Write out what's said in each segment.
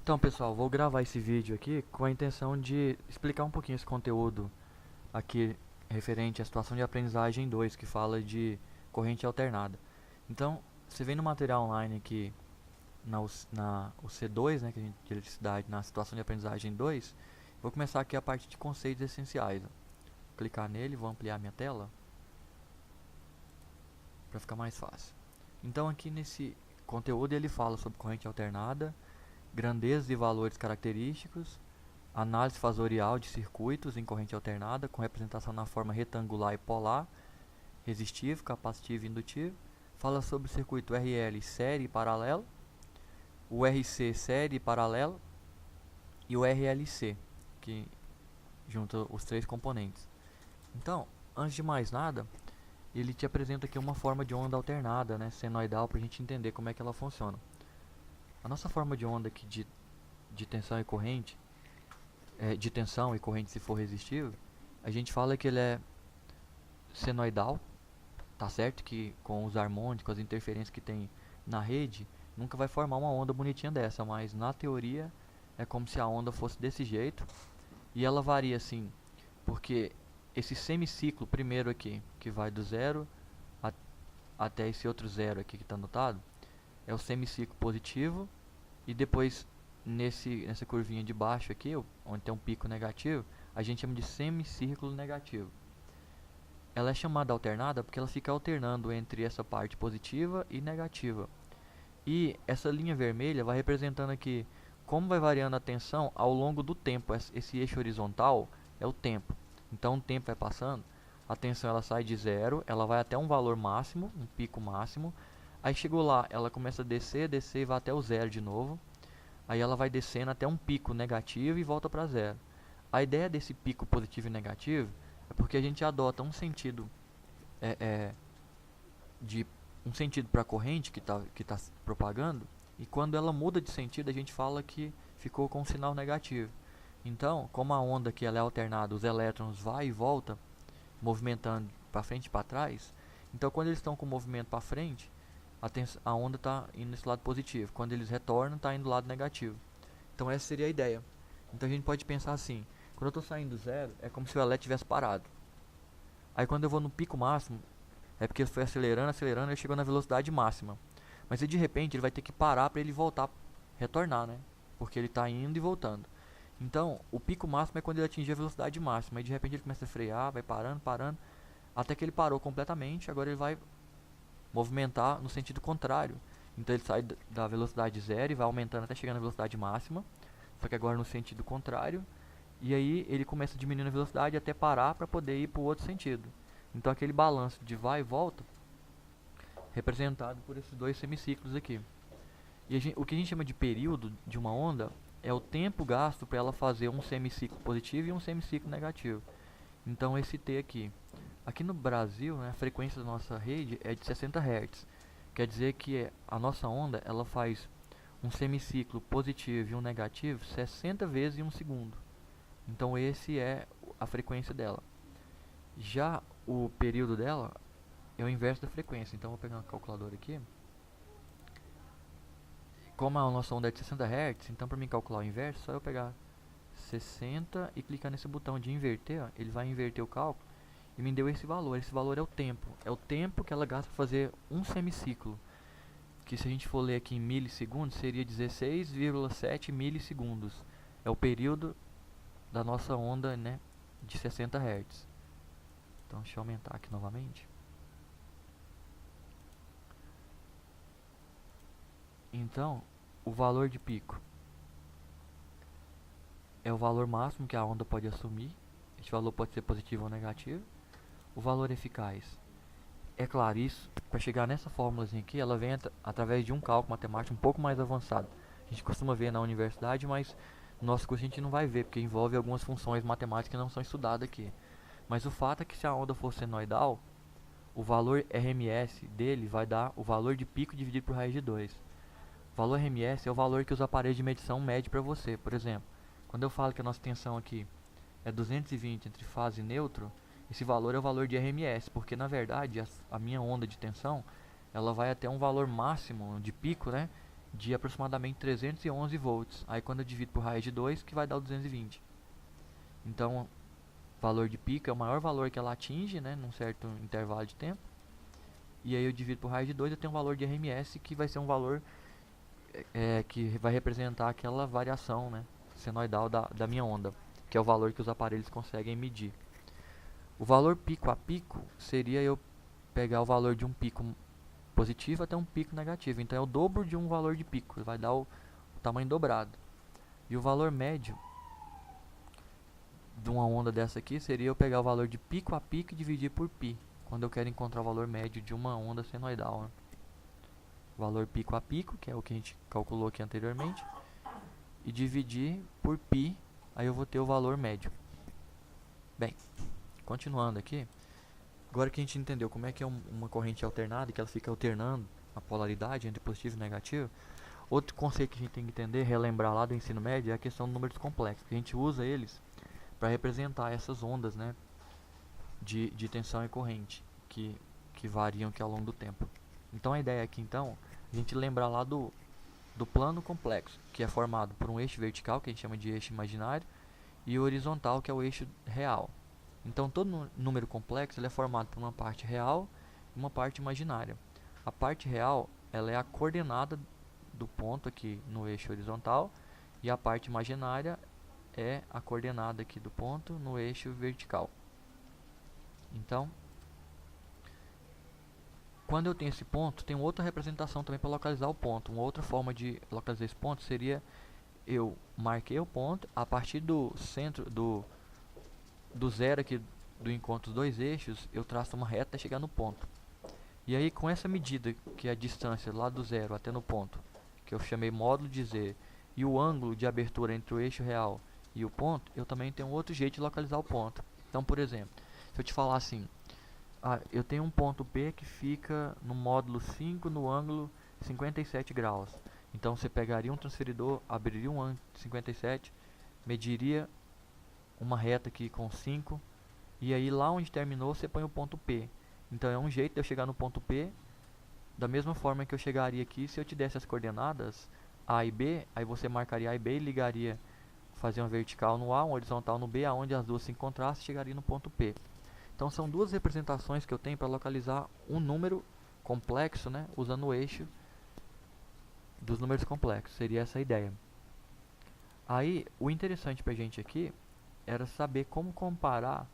Então, pessoal, vou gravar esse vídeo aqui com a intenção de explicar um pouquinho esse conteúdo aqui referente à situação de aprendizagem 2, que fala de corrente alternada. Então, você vem no material online aqui o C2, né, que a gente de eletricidade, na situação de aprendizagem 2, vou começar aqui a parte de conceitos essenciais. Ó. Clicar nele, vou ampliar minha tela para ficar mais fácil. Então, aqui nesse conteúdo ele fala sobre corrente alternada, grandezas e valores característicos, análise fasorial de circuitos em corrente alternada com representação na forma retangular e polar, resistivo, capacitivo e indutivo. Fala sobre o circuito RL série e paralelo, o RC série e paralelo e o RLC, que junta os três componentes. Então, antes de mais nada, ele te apresenta aqui uma forma de onda alternada, né, senoidal, para a gente entender como é que ela funciona. A nossa forma de onda aqui de tensão e corrente, de tensão e corrente se for resistivo, a gente fala que ele é senoidal, tá certo? Que com os harmônicos, as interferências que tem na rede, nunca vai formar uma onda bonitinha dessa, mas na teoria é como se a onda fosse desse jeito, e ela varia assim, porque esse semiciclo primeiro aqui, que vai do zero até esse outro zero aqui que está anotado, é o semiciclo positivo, e depois nessa curvinha de baixo aqui, onde tem um pico negativo, a gente chama de semicírculo negativo. Ela é chamada alternada porque ela fica alternando entre essa parte positiva e negativa. E essa linha vermelha vai representando aqui como vai variando a tensão ao longo do tempo. Esse eixo horizontal é o tempo. Então o tempo vai passando, a tensão ela sai de zero, ela vai até um valor máximo, um pico máximo. Aí chegou lá, ela começa a descer e vai até o zero de novo. Aí ela vai descendo até um pico negativo e volta para zero. A ideia desse pico positivo e negativo é porque a gente adota um sentido é, é, de um sentido para a corrente que tá propagando, e quando ela muda de sentido a gente fala que ficou com um sinal negativo. Então, como a onda aqui ela é alternada, os elétrons vai e volta, movimentando para frente e para trás, então quando eles estão com o movimento para frente, a onda está indo nesse lado positivo. Quando eles retornam, está indo do lado negativo. Então essa seria a ideia. Então a gente pode pensar assim: quando eu estou saindo do zero, é como se o elétron tivesse parado. Aí quando eu vou no pico máximo, é porque ele foi acelerando, acelerando, e chegou na velocidade máxima. Mas aí, de repente ele vai ter que parar para ele voltar, retornar, né? Porque ele está indo e voltando. Então o pico máximo é quando ele atingir a velocidade máxima. Aí de repente ele começa a frear, vai parando, parando, até que ele parou completamente. Agora ele vai movimentar no sentido contrário. Então ele sai da velocidade zero e vai aumentando até chegar na velocidade máxima, só que agora no sentido contrário. E aí ele começa diminuindo a velocidade até parar para poder ir para o outro sentido. Então aquele balanço de vai e volta, representado por esses dois semiciclos aqui. E o que a gente chama de período de uma onda é o tempo gasto para ela fazer um semiciclo positivo e um semiciclo negativo. Então esse T aqui. Aqui no Brasil, né, a frequência da nossa rede é de 60 Hz. Quer dizer que a nossa onda ela faz um semiciclo positivo e um negativo 60 vezes em um segundo. Então esse é a frequência dela. Já o período dela é o inverso da frequência. Então vou pegar uma calculadora aqui. Como a nossa onda é de 60 Hz, então para mim calcular o inverso, só eu pegar 60 e clicar nesse botão de inverter, ó, ele vai inverter o cálculo e me deu esse valor. Esse valor é o tempo. É o tempo que ela gasta para fazer um semiciclo. Que se a gente for ler aqui em milissegundos, seria 16,7 milissegundos. É o período da nossa onda, né, de 60 Hz. Então deixa eu aumentar aqui novamente. Então, o valor de pico é o valor máximo que a onda pode assumir. Este valor pode ser positivo ou negativo. O valor eficaz, é claro, isso, para chegar nessa fórmula aqui, ela vem através de um cálculo matemático um pouco mais avançado. A gente costuma ver na universidade, mas no nosso curso a gente não vai ver, porque envolve algumas funções matemáticas que não são estudadas aqui. Mas o fato é que se a onda for senoidal, o valor RMS dele vai dar o valor de pico dividido por raiz de 2. O valor RMS é o valor que os aparelhos de medição medem para você. Por exemplo, quando eu falo que a nossa tensão aqui é 220 entre fase e neutro, esse valor é o valor de RMS, porque na verdade a minha onda de tensão ela vai até um valor máximo de pico, né, de aproximadamente 311 volts. Aí quando eu divido por raiz de 2, que vai dar o 220. Então, valor de pico é o maior valor que ela atinge, né, num certo intervalo de tempo. E aí eu divido por raiz de 2, eu tenho um valor de RMS que vai ser um valor que vai representar aquela variação, né, senoidal da minha onda, que é o valor que os aparelhos conseguem medir. O valor pico a pico seria eu pegar o valor de um pico positivo até um pico negativo. Então é o dobro de um valor de pico, vai dar o tamanho dobrado. E o valor médio de uma onda dessa aqui seria eu pegar o valor de pico a pico e dividir por π, quando eu quero encontrar o valor médio de uma onda senoidal, né? Valor pico a pico, que é o que a gente calculou aqui anteriormente, e dividir por π, aí eu vou ter o valor médio. Bem, continuando aqui, agora que a gente entendeu como é que é uma corrente alternada, que ela fica alternando a polaridade entre positivo e negativo, outro conceito que a gente tem que entender, relembrar lá do ensino médio, é a questão de números complexos, que a gente usa eles para representar essas ondas, né, de tensão e corrente, que variam aqui ao longo do tempo. Então a ideia aqui, então, a gente lembrar lá do plano complexo, que é formado por um eixo vertical, que a gente chama de eixo imaginário, e o horizontal, que é o eixo real. Então todo número complexo ele é formado por uma parte real e uma parte imaginária. A parte real ela é a coordenada do ponto aqui no eixo horizontal, e a parte imaginária é a coordenada aqui do ponto no eixo vertical. Então, quando eu tenho esse ponto, tem outra representação também para localizar o ponto. Uma outra forma de localizar esse ponto seria eu marquei o ponto, a partir do centro do zero aqui do encontro dos dois eixos, eu traço uma reta até chegar no ponto. E aí com essa medida, que é a distância lá do zero até no ponto, que eu chamei módulo de z, e o ângulo de abertura entre o eixo real e o ponto, eu também tenho um outro jeito de localizar o ponto. Então, por exemplo, se eu te falar assim, eu tenho um ponto P que fica no módulo 5 no ângulo 57 graus. Então você pegaria um transferidor, abriria um ângulo 57, mediria uma reta aqui com 5, e aí lá onde terminou você põe o ponto P. Então é um jeito de eu chegar no ponto P, da mesma forma que eu chegaria aqui se eu te desse as coordenadas A e B, aí você marcaria A e B e ligaria, fazer uma vertical no A, uma horizontal no B, aonde as duas se encontrassem, chegaria no ponto P. Então são duas representações que eu tenho para localizar um número complexo, né, usando o eixo dos números complexos. Seria essa a ideia. Aí, o interessante pra gente aqui era saber como comparar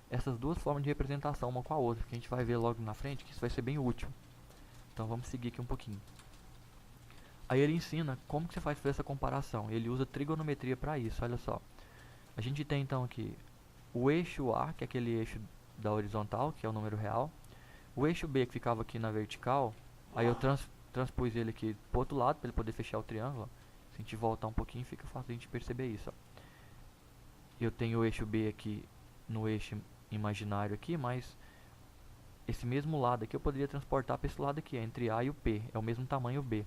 essas duas formas de representação uma com a outra, que a gente vai ver logo na frente, que isso vai ser bem útil. Então vamos seguir aqui um pouquinho. Aí ele ensina como que você faz essa comparação. Ele usa trigonometria para isso, olha só. A gente tem então aqui o eixo A, que é aquele eixo da horizontal, que é o número real. O eixo B, que ficava aqui na vertical, aí eu transpus ele aqui pro outro lado, para ele poder fechar o triângulo. Se a gente voltar um pouquinho, fica fácil a gente perceber isso. Eu tenho o eixo B aqui no eixo imaginário aqui, mas esse mesmo lado aqui eu poderia transportar para esse lado aqui, entre A e o P, é o mesmo tamanho o B.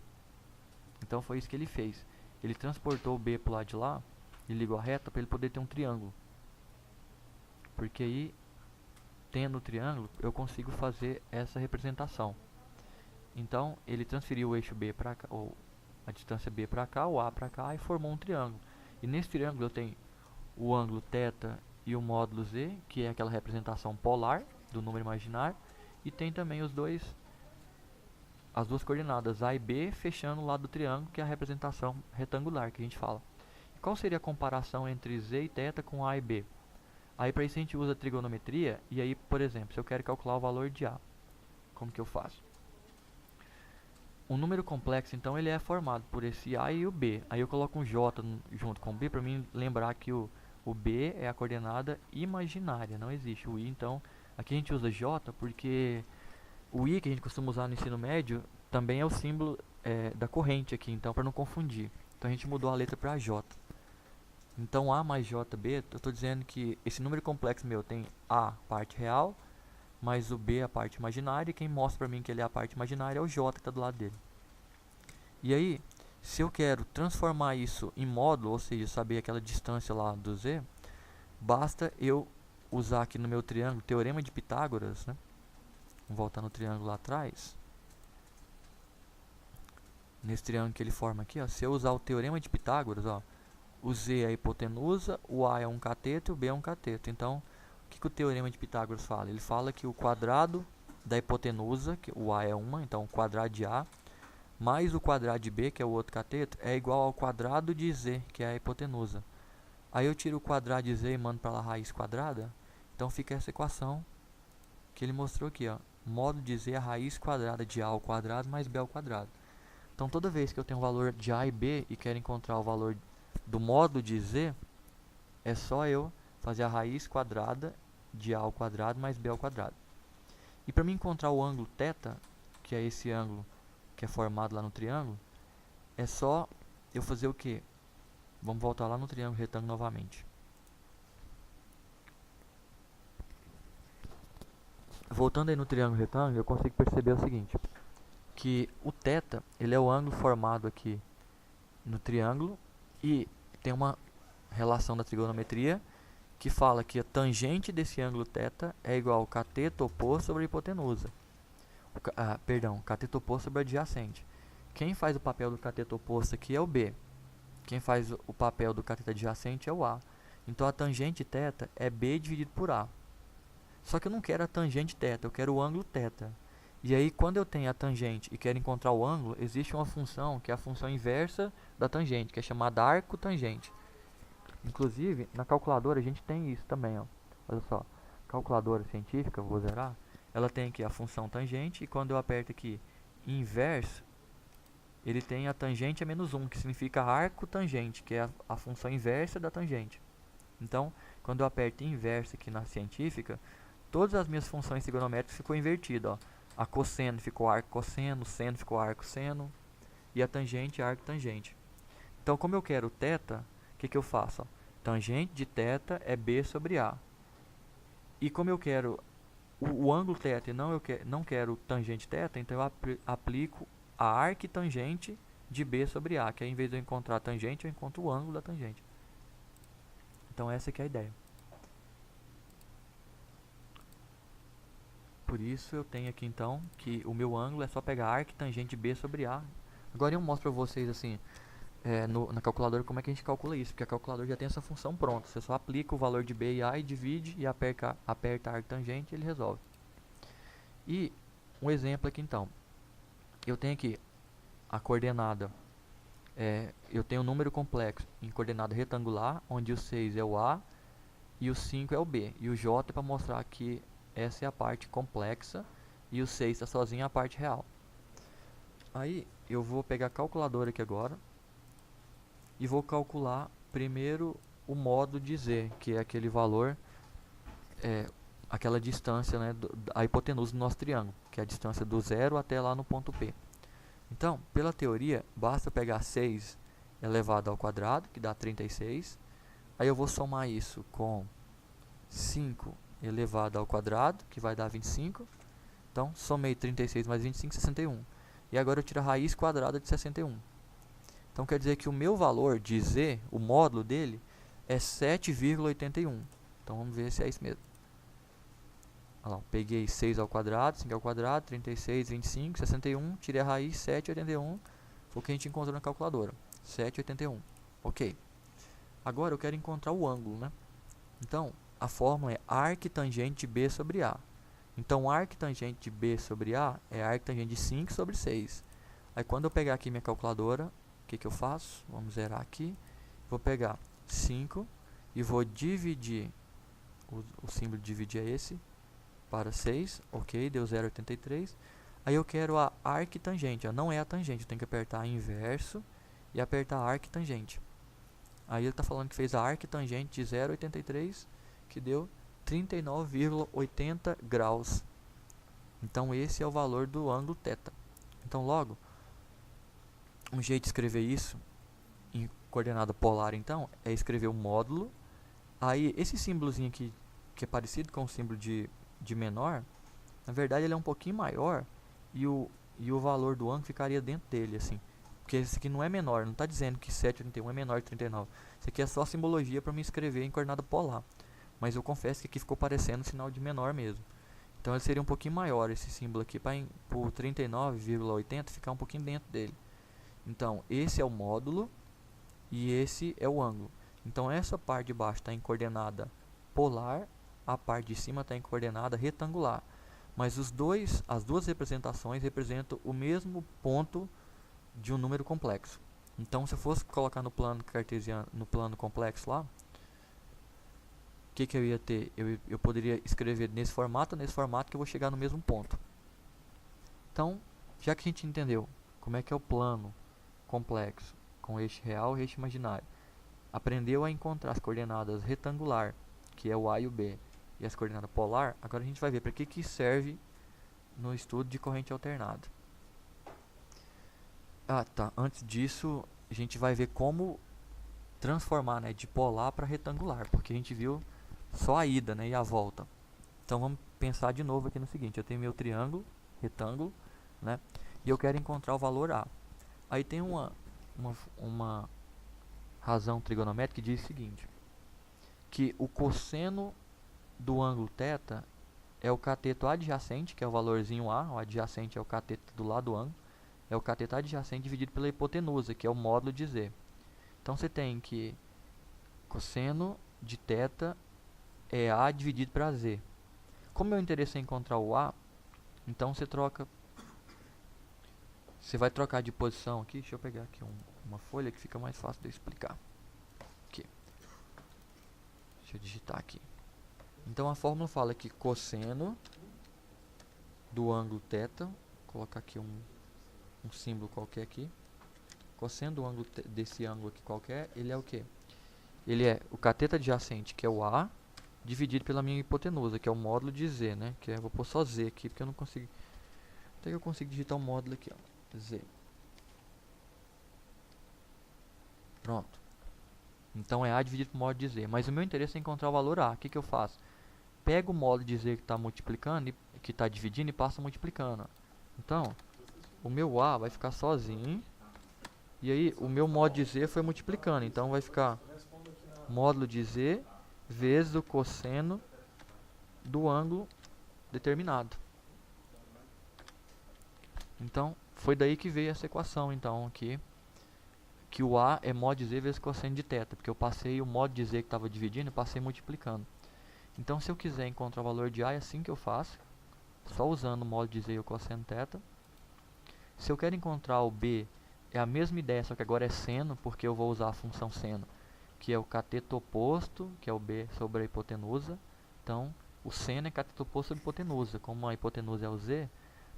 Então foi isso que ele fez. Ele transportou o B para o lado de lá e ligou a reta para ele poder ter um triângulo. Porque aí, tendo o triângulo, eu consigo fazer essa representação. Então ele transferiu o eixo B para cá, ou a distância B para cá, o A para cá, e formou um triângulo. E nesse triângulo eu tenho o ângulo θ e o módulo z, que é aquela representação polar do número imaginário, e tem também as duas coordenadas A e B fechando o lado do triângulo, que é a representação retangular que a gente fala. E qual seria a comparação entre z e θ com A e B? Aí para isso a gente usa trigonometria, e aí, por exemplo, se eu quero calcular o valor de A, como que eu faço? Um número complexo, então, ele é formado por esse A e o B. Aí eu coloco um J junto com o B para mim lembrar que o B é a coordenada imaginária, não existe o I. Então, aqui a gente usa J porque o I que a gente costuma usar no ensino médio também é o símbolo da corrente aqui, então, para não confundir. Então a gente mudou a letra para J. Então A mais JB, eu estou dizendo que esse número complexo meu tem A, parte real, mais o B, a parte imaginária, e quem mostra para mim que ele é a parte imaginária é o J que está do lado dele. E aí, se eu quero transformar isso em módulo, ou seja, saber aquela distância lá do Z, basta eu usar aqui no meu triângulo, teorema de Pitágoras, né? Vamos voltar no triângulo lá atrás. nesse triângulo que ele forma aqui, ó, se eu usar o teorema de Pitágoras, ó, o Z é a hipotenusa, o A é um cateto e o B é um cateto. Então, o que o teorema de Pitágoras fala? Ele fala que o quadrado da hipotenusa, que o A é uma, então o quadrado de A, mais o quadrado de B, que é o outro cateto, é igual ao quadrado de Z, que é a hipotenusa. Aí eu tiro o quadrado de Z e mando para lá a raiz quadrada. Então fica essa equação que ele mostrou aqui, ó. Módulo de Z é a raiz quadrada de A ao quadrado mais B ao quadrado. Então toda vez que eu tenho o valor de A e B e quero encontrar o valor do módulo de Z, é só eu fazer a raiz quadrada de A ao quadrado mais B ao quadrado. E para mim encontrar o ângulo θ, que é esse ângulo que é formado lá no triângulo, é só eu fazer o quê? Vamos voltar lá no triângulo retângulo novamente. Voltando aí no triângulo retângulo, eu consigo perceber o seguinte, que o θ, ele é o ângulo formado aqui no triângulo e tem uma relação da trigonometria que fala que a tangente desse ângulo θ é igual ao cateto oposto sobre a hipotenusa. Cateto oposto sobre a adjacente. Quem faz o papel do cateto oposto aqui é o B. Quem faz o papel do cateto adjacente é o A. Então a tangente θ é B dividido por A. Só que eu não quero a tangente θ, eu quero o ângulo θ. E aí, quando eu tenho a tangente e quero encontrar o ângulo, existe uma função que é a função inversa da tangente, que é chamada arco tangente. Inclusive, na calculadora a gente tem isso também, ó. Olha só, calculadora científica, vou zerar, ela tem aqui a função tangente, e quando eu aperto aqui inverso, ele tem a tangente a menos 1, que significa arco tangente, que é a função inversa da tangente. Então, quando eu aperto inverso aqui na científica, todas as minhas funções trigonométricas ficou invertidas, ó. A cosseno ficou arco cosseno, o seno ficou arco seno, e a tangente arco tangente. Então, como eu quero θ, o que eu faço? Ó? Tangente de θ é B sobre A. E como eu quero o ângulo θ e não quero tangente θ, então eu aplico a arquitangente de B sobre A, que aí, em vez de eu encontrar a tangente, eu encontro o ângulo da tangente. Então essa que é a ideia. Por isso eu tenho aqui então que o meu ângulo é só pegar a arquitangente de B sobre A. Agora eu mostro para vocês assim, na calculadora como é que a gente calcula isso, porque a calculadora já tem essa função pronta. Você só aplica o valor de B e A e divide e aperta a arquitangente e ele resolve. E um exemplo aqui então. Eu tenho aqui a coordenada, eu tenho um número complexo em coordenada retangular, onde o 6 é o A e o 5 é o B. E o J é para mostrar que essa é a parte complexa e o 6 está sozinho a parte real. Aí eu vou pegar a calculadora aqui agora e vou calcular primeiro o módulo de Z, que é aquele valor, aquela distância, né, a hipotenusa do nosso triângulo, que é a distância do zero até lá no ponto P. Então, pela teoria, basta pegar 6 elevado ao quadrado, que dá 36. Aí eu vou somar isso com 5 elevado ao quadrado, que vai dar 25. Então, somei 36 mais 25, 61. E agora eu tiro a raiz quadrada de 61. Então, quer dizer que o meu valor de Z, o módulo dele, é 7,81. Então, vamos ver se é isso mesmo. Olha lá, peguei 6 ao quadrado, 5 ao quadrado, 36, 25, 61, tirei a raiz, 7,81. Foi o que a gente encontrou na calculadora. 7,81. Ok. Agora eu quero encontrar o ângulo, né? Então, a fórmula é arquitangente de B sobre A. Então, arquitangente de B sobre A é arquitangente de 5 sobre 6. Aí, quando eu pegar aqui minha calculadora, o que eu faço? Vamos zerar aqui. Vou pegar 5 e vou dividir, o símbolo de dividir é esse, para 6, ok, deu 0,83. Aí eu quero a arquitangente, ó, não é a tangente, eu tenho que apertar inverso e apertar a arquitangente. Aí ele está falando que fez a arquitangente de 0,83, que deu 39,80 graus. Então esse é o valor do ângulo θ. Então logo, um jeito de escrever isso em coordenada polar então, é escrever o módulo. Aí esse símbolozinho aqui, que é parecido com o símbolo de menor, na verdade ele é um pouquinho maior e o valor do ângulo ficaria dentro dele, assim. Porque esse aqui não é menor, não está dizendo que 7,81 é menor que 39. Isso aqui é só simbologia para me escrever em coordenada polar. Mas eu confesso que aqui ficou parecendo um sinal de menor mesmo. Então ele seria um pouquinho maior esse símbolo aqui, para o 39,80 ficar um pouquinho dentro dele. Então, esse é o módulo e esse é o ângulo. Então, essa parte de baixo está em coordenada polar, a parte de cima está em coordenada retangular. Mas as duas representações representam o mesmo ponto de um número complexo. Então, se eu fosse colocar no plano cartesiano, no plano complexo lá, o que eu ia ter? Eu poderia escrever nesse formato que eu vou chegar no mesmo ponto. Então, já que a gente entendeu como é que é o plano complexo com eixo real e eixo imaginário, aprendeu a encontrar as coordenadas retangular, que é o A e o B, e as coordenadas polar, agora a gente vai ver para que serve no estudo de corrente alternada. Tá. Antes disso, a gente vai ver como transformar, né, de polar para retangular, porque a gente viu só a ida, né, e a volta. Então vamos pensar de novo aqui no seguinte: eu tenho meu triângulo, retângulo, né, e eu quero encontrar o valor A. Aí tem uma razão trigonométrica que diz o seguinte, que o cosseno do ângulo θ é o cateto adjacente, que é o valorzinho A, o adjacente é o cateto do lado do ângulo, é o cateto adjacente dividido pela hipotenusa, que é o módulo de Z. Então você tem que cosseno de θ é A dividido para Z. Como meu interesse é encontrar o A, então você vai trocar de posição aqui. Deixa eu pegar aqui uma folha que fica mais fácil de eu explicar. Aqui. Deixa eu digitar aqui. Então a fórmula fala que cosseno do ângulo θ, vou colocar aqui um símbolo qualquer aqui. Cosseno do ângulo desse ângulo aqui qualquer, ele é o quê? Ele é o cateto adjacente, que é o A, dividido pela minha hipotenusa, que é o módulo de Z, né? Que vou pôr só Z aqui, porque eu não consigo. Até que eu consigo digitar o módulo aqui, ó. Z. Pronto. Então é A dividido pelo módulo de Z. Mas o meu interesse é encontrar o valor A. O que eu faço? Pego o módulo de Z que está multiplicando, que está dividindo e passa multiplicando. Então, o meu A vai ficar sozinho. E aí, o meu módulo de Z foi multiplicando. Então, vai ficar módulo de Z vezes o cosseno do ângulo determinado. Então, foi daí que veio essa equação, então, aqui. Que o A é mod de Z vezes cosseno de θ. Porque eu passei o mod de Z que estava dividindo e passei multiplicando. Então, se eu quiser encontrar o valor de A, é assim que eu faço. Só usando o mod de Z e o cosseno θ. Se eu quero encontrar o B, é a mesma ideia, só que agora é seno, porque eu vou usar a função seno, que é o cateto oposto, que é o B sobre a hipotenusa. Então, o seno é cateto oposto sobre a hipotenusa. Como a hipotenusa é o Z,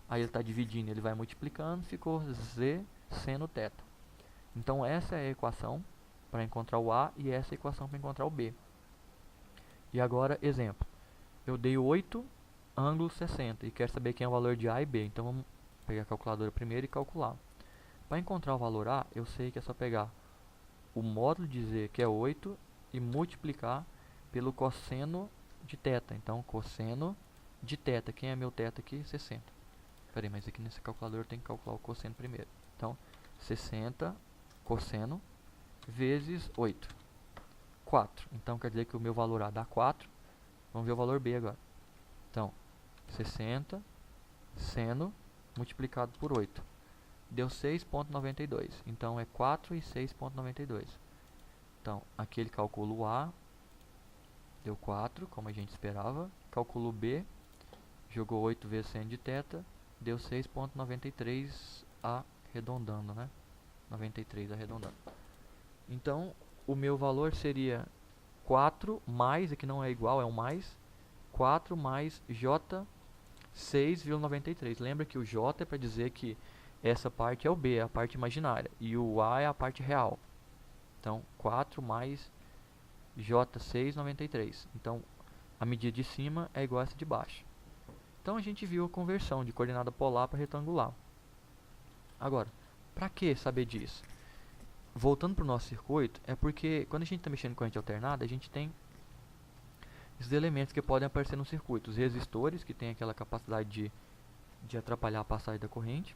aí ele está dividindo, ele vai multiplicando, ficou Z seno θ. Então, essa é a equação para encontrar o A e essa é a equação para encontrar o B. E agora, exemplo. Eu dei 8 ângulo 60 e quero saber quem é o valor de A e B. Então, vamos pegar a calculadora primeiro e calcular. Para encontrar o valor A, eu sei que é só pegar o módulo de Z, que é 8, e multiplicar pelo cosseno de θ. Então, cosseno de θ. Quem é meu θ aqui? 60. Peraí, mas aqui nesse calculador eu tenho que calcular o cosseno primeiro. Então, 60 cosseno vezes 8. 4. Então, quer dizer que o meu valor A dá 4. Vamos ver o valor B agora. Então, 60 seno multiplicado por 8. Deu 6,92. Então, é 4 e 6,92. Então, aqui ele calcula o A. Deu 4, como a gente esperava. Calcula o B. Jogou 8 vezes seno de θ. Deu 6,93 arredondando, né? 93 arredondando. Então, o meu valor seria 4 mais, aqui não é igual, é um mais. 4 mais J 6,93. Lembra que o J é para dizer que essa parte é o B, é a parte imaginária. E o A é a parte real. Então, 4 mais J 6,93. Então, a medida de cima é igual a essa de baixo. Então, a gente viu a conversão de coordenada polar para retangular. Agora, para que saber disso? Voltando para o nosso circuito, é porque quando a gente está mexendo com corrente alternada, a gente tem esses elementos que podem aparecer no circuito. Os resistores, que tem aquela capacidade de atrapalhar a passagem da corrente.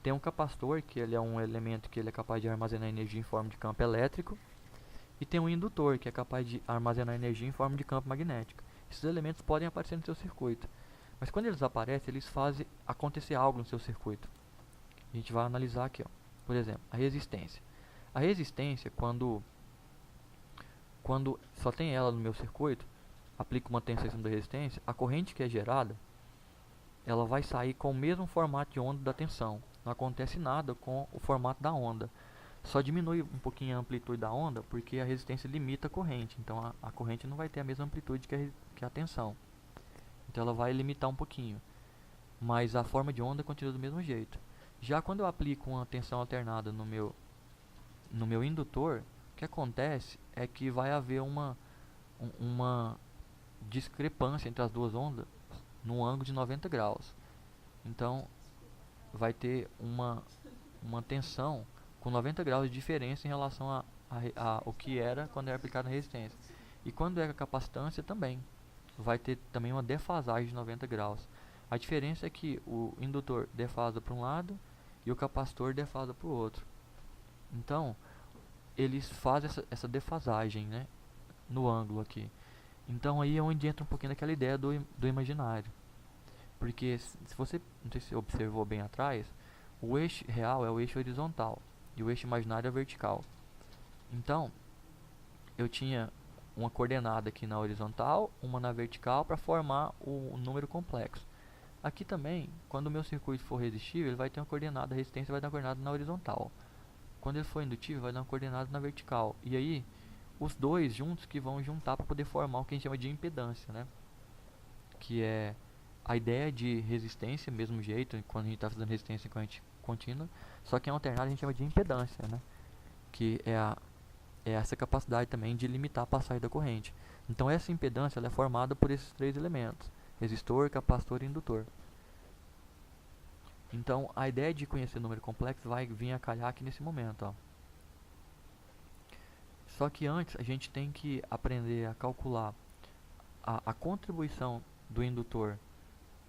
Tem um capacitor, que ele é um elemento que ele é capaz de armazenar energia em forma de campo elétrico. E tem um indutor, que é capaz de armazenar energia em forma de campo magnético. Esses elementos podem aparecer no seu circuito. Mas quando eles aparecem, eles fazem acontecer algo no seu circuito. A gente vai analisar aqui, ó. Por exemplo, a resistência. A resistência, quando só tem ela no meu circuito, aplico uma tensão em cima da resistência, a corrente que é gerada, ela vai sair com o mesmo formato de onda da tensão. Não acontece nada com o formato da onda. Só diminui um pouquinho a amplitude da onda, porque a resistência limita a corrente. Então a corrente não vai ter a mesma amplitude que a tensão. Então ela vai limitar um pouquinho. Mas a forma de onda continua do mesmo jeito. Já quando eu aplico uma tensão alternada no meu indutor, o que acontece é que vai haver uma discrepância entre as duas ondas num ângulo de 90 graus. Então vai ter uma tensão com 90 graus de diferença em relação ao que era quando era aplicado na resistência. E quando é a capacitância também vai ter também uma defasagem de 90 graus. A diferença é que o indutor defasa para um lado e o capacitor defasa para o outro. Então eles fazem essa defasagem, né, no ângulo aqui. Então aí é onde entra um pouquinho daquela ideia do imaginário. Porque se você, não sei se você observou bem atrás, o eixo real é o eixo horizontal e o eixo imaginário é o vertical. Então, eu tinha uma coordenada aqui na horizontal, uma na vertical para formar o número complexo. Aqui também, quando o meu circuito for resistível, ele vai ter uma coordenada, a resistência vai dar uma coordenada na horizontal. Quando ele for indutível, vai dar uma coordenada na vertical. E aí, os dois juntos que vão juntar para poder formar o que a gente chama de impedância, né? Que é a ideia de resistência, mesmo jeito, quando a gente está fazendo resistência em corrente contínua, só que em alternada a gente chama de impedância, né? Que é essa capacidade também de limitar a passagem da corrente. Então essa impedância ela é formada por esses três elementos: resistor, capacitor e indutor. Então a ideia de conhecer número complexo vai vir a calhar aqui nesse momento, ó. Só que antes a gente tem que aprender a calcular a contribuição do indutor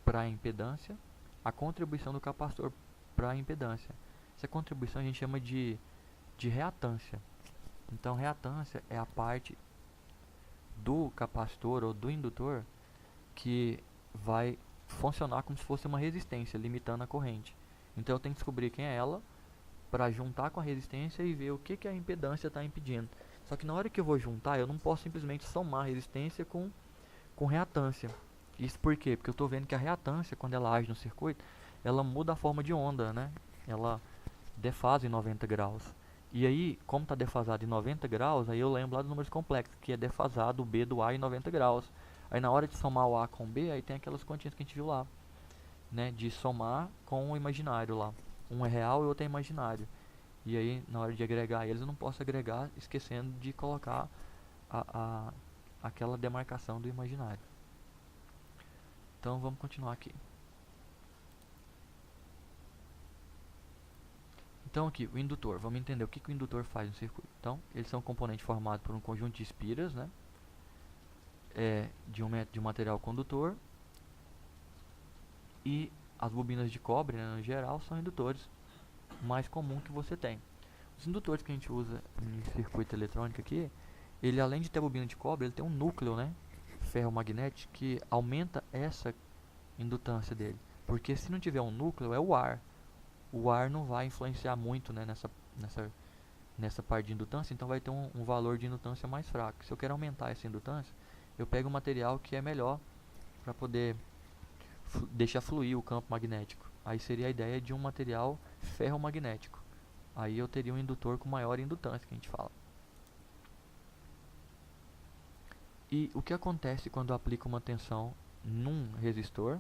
para a impedância, a contribuição do capacitor para a impedância. Essa contribuição a gente chama de reatância. Então reatância é a parte do capacitor ou do indutor que vai funcionar como se fosse uma resistência, limitando a corrente. Então eu tenho que descobrir quem é ela para juntar com a resistência e ver o que a impedância está impedindo. Só que na hora que eu vou juntar, eu não posso simplesmente somar resistência com reatância. Isso por quê? Porque eu estou vendo que a reatância, quando ela age no circuito, ela muda a forma de onda, né? Ela defasa em 90 graus. E aí, como está defasado em 90 graus, aí eu lembro lá dos números complexos, que é defasado o B do A em 90 graus. Aí na hora de somar o A com o B, aí tem aquelas continhas que a gente viu lá, né? De somar com o imaginário lá. Um é real e o outro é imaginário. E aí, na hora de agregar eles, eu não posso agregar esquecendo de colocar aquela demarcação do imaginário. Então vamos continuar aqui. Então aqui, o indutor, vamos entender o que o indutor faz no circuito. Então, eles são um componente formado por um conjunto de espiras, né? De um material condutor. E as bobinas de cobre, né, no geral, são indutores mais comum que você tem. Os indutores que a gente usa em circuito eletrônico aqui, ele além de ter bobina de cobre, ele tem um núcleo, né, ferromagnético, que aumenta essa indutância dele. Porque se não tiver um núcleo, é o ar. O ar não vai influenciar muito, né, nessa parte de indutância, então vai ter um valor de indutância mais fraco. Se eu quero aumentar essa indutância, eu pego um material que é melhor para poder deixar fluir o campo magnético. Aí seria a ideia de um material ferromagnético. Aí eu teria um indutor com maior indutância, que a gente fala. E o que acontece quando eu aplico uma tensão num resistor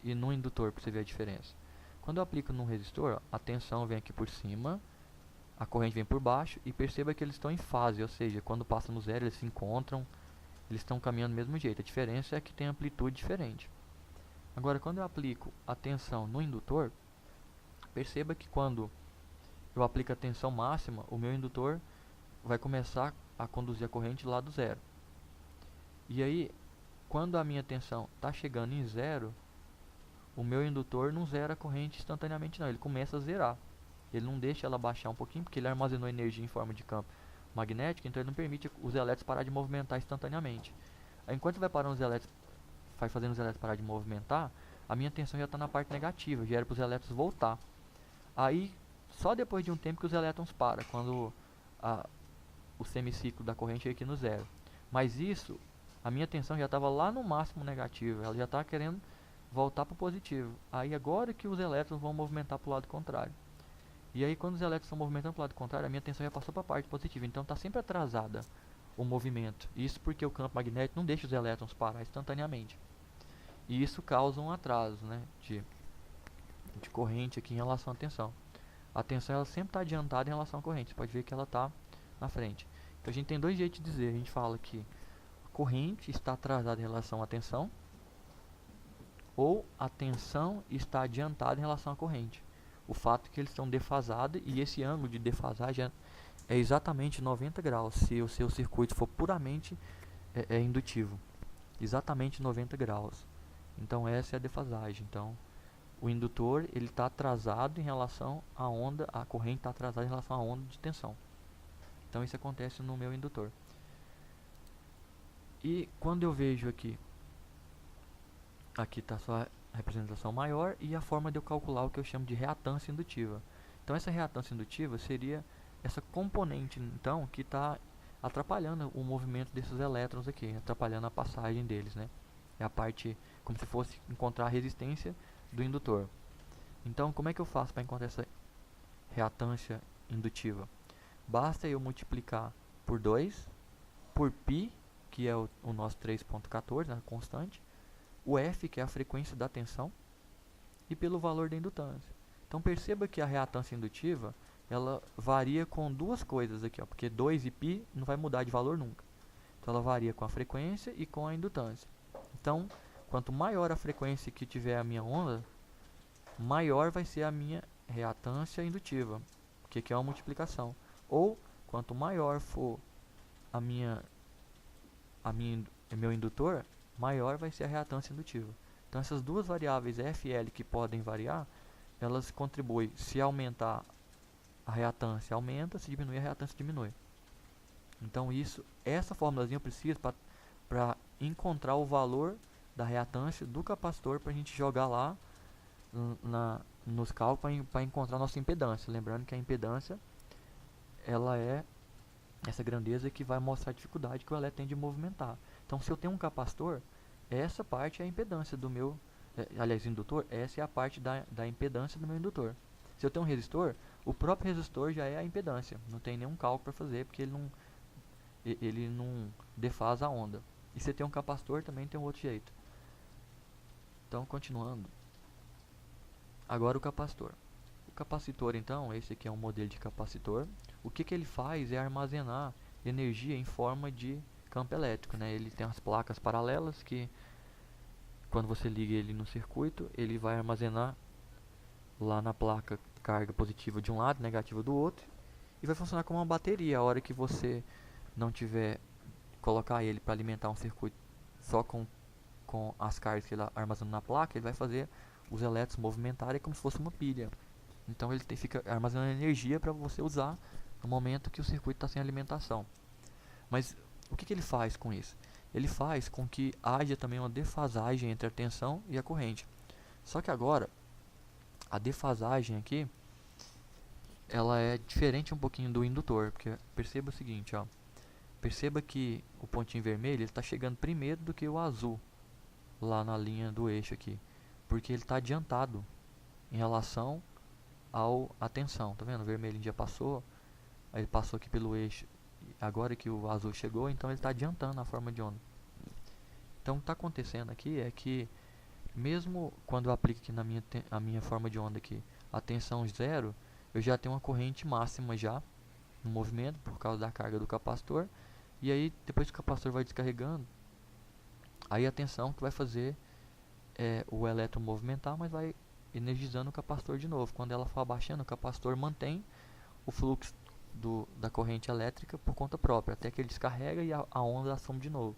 e num indutor, para você ver a diferença? Quando eu aplico num resistor, a tensão vem aqui por cima, a corrente vem por baixo, e perceba que eles estão em fase, ou seja, quando passa no zero eles se encontram, eles estão caminhando do mesmo jeito. A diferença é que tem amplitude diferente. Agora, quando eu aplico a tensão no indutor, perceba que quando eu aplico a tensão máxima, o meu indutor vai começar a conduzir a corrente lá do zero. E aí, quando a minha tensão está chegando em zero, o meu indutor não zera a corrente instantaneamente não, ele começa a zerar. Ele não deixa ela baixar um pouquinho, porque ele armazenou energia em forma de campo magnético, então ele não permite os elétrons parar de movimentar instantaneamente. Aí, enquanto vai parando os elétrons, vai fazendo os elétrons parar de movimentar, a minha tensão já está na parte negativa, já era para os elétrons voltar. Aí, só depois de um tempo que os elétrons param, quando o semiciclo da corrente chega aqui no zero. Mas isso, a minha tensão já estava lá no máximo negativo, ela já estava querendo voltar para o positivo. Aí agora que os elétrons vão movimentar para o lado contrário. E aí quando os elétrons estão movimentando para o lado contrário, a minha tensão já passou para a parte positiva. Então está sempre atrasada o movimento. Isso porque o campo magnético não deixa os elétrons parar instantaneamente. E isso causa um atraso, né, de corrente aqui em relação à tensão. A tensão ela sempre está adiantada em relação à corrente. Você pode ver que ela está na frente. Então a gente tem dois jeitos de dizer. A gente fala que a corrente está atrasada em relação à tensão, ou a tensão está adiantada em relação à corrente. O fato é que eles estão defasados, e esse ângulo de defasagem é exatamente 90 graus se o seu circuito for puramente indutivo. Exatamente 90 graus. Então essa é a defasagem. Então o indutor ele está atrasado em relação à onda, a corrente está atrasada em relação à onda de tensão. Então isso acontece no meu indutor. E quando eu vejo aqui está só a representação maior e a forma de eu calcular o que eu chamo de reatância indutiva. Então essa reatância indutiva seria essa componente então que está atrapalhando o movimento desses elétrons aqui, atrapalhando a passagem deles, né? É a parte como se fosse encontrar a resistência do indutor. Então como é que eu faço para encontrar essa reatância indutiva? Basta eu multiplicar por 2, por π, que é o nosso 3.14, a constante, o F, que é a frequência da tensão, e pelo valor da indutância. Então perceba que a reatância indutiva, ela varia com duas coisas aqui, ó, porque 2 e π não vai mudar de valor nunca. Então ela varia com a frequência e com a indutância. Então, quanto maior a frequência que tiver a minha onda, maior vai ser a minha reatância indutiva, que é uma multiplicação. Ou, quanto maior for meu indutor, maior vai ser a reatância indutiva. Então essas duas variáveis F e L que podem variar, elas contribuem. Se aumentar a reatância, aumenta, se diminuir a reatância, diminui. Então essa formulazinha eu preciso para encontrar o valor da reatância do capacitor para a gente jogar lá nos cálculos para encontrar a nossa impedância. Lembrando que a impedância ela é essa grandeza que vai mostrar a dificuldade que o elétron tem de movimentar. Então se eu tenho um capacitor, essa parte é a impedância do meu, aliás, indutor, essa é a parte da impedância do meu indutor. Se eu tenho um resistor, o próprio resistor já é a impedância. Não tem nenhum cálculo para fazer, porque ele não defasa a onda. E se tem um capacitor, também tem um outro jeito. Então, continuando. Agora o capacitor. O capacitor, então, esse aqui é um modelo de capacitor. O que ele faz é armazenar energia em forma de campo elétrico, né? Ele tem as placas paralelas que, quando você liga ele no circuito, ele vai armazenar lá na placa carga positiva de um lado, negativa do outro, e vai funcionar como uma bateria. A hora que você não tiver colocar ele para alimentar um circuito só com as cargas que ele armazena na placa, ele vai fazer os elétrons movimentarem como se fosse uma pilha. Então ele fica armazenando energia para você usar no momento que o circuito está sem alimentação. Mas o que ele faz com isso? Ele faz com que haja também uma defasagem entre a tensão e a corrente. Só que agora, a defasagem aqui, ela é diferente um pouquinho do indutor, porque perceba o seguinte, ó. Perceba que o pontinho vermelho está chegando primeiro do que o azul, lá na linha do eixo aqui, porque ele está adiantado em relação à tensão. Tá vendo? O vermelho já passou, aí ele passou aqui pelo eixo, agora que o azul chegou, então ele está adiantando a forma de onda. Então o que está acontecendo aqui é que, mesmo quando eu aplico aqui a minha forma de onda aqui, a tensão zero, eu já tenho uma corrente máxima já no movimento, por causa da carga do capacitor. E aí, depois que o capacitor vai descarregando, aí a tensão que vai fazer o elétron movimentar, mas vai energizando o capacitor de novo. Quando ela for abaixando, o capacitor mantém o fluxo da corrente elétrica por conta própria, até que ele descarrega e a onda assume de novo.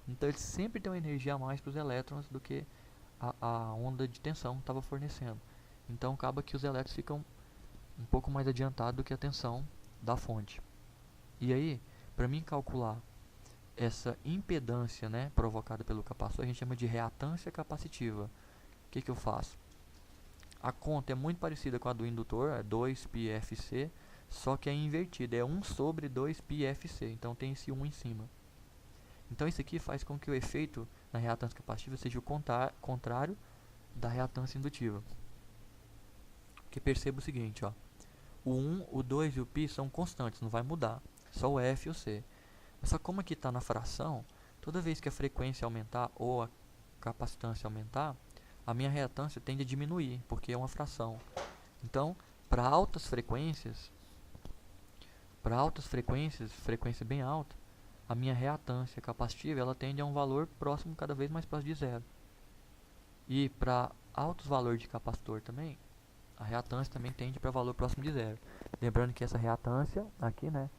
Então ele sempre tem uma energia a mais para os elétrons do que a onda de tensão estava fornecendo. Então acaba que os elétrons ficam um pouco mais adiantados do que a tensão da fonte. E aí, para mim calcular essa impedância, né, provocada pelo capacitor, a gente chama de reatância capacitiva. O que eu faço? a conta é muito parecida com a do indutor, é 2πfc, só que é invertida, é 1 sobre 2πfc, então tem esse 1 em cima. Então isso aqui faz com que o efeito na reatância capacitiva seja o contrário da reatância indutiva. Porque perceba o seguinte, ó, o 1, o 2 e o π são constantes, não vai mudar, só o F e o C. Mas só como aqui está na fração, toda vez que a frequência aumentar ou a capacitância aumentar, a minha reatância tende a diminuir, porque é uma fração. Então, para altas frequências, frequência bem alta, a minha reatância capacitiva ela tende a um valor próximo, cada vez mais próximo de zero. E para altos valores de capacitor também, a reatância também tende para valor próximo de zero. Lembrando que essa reatância aqui, né,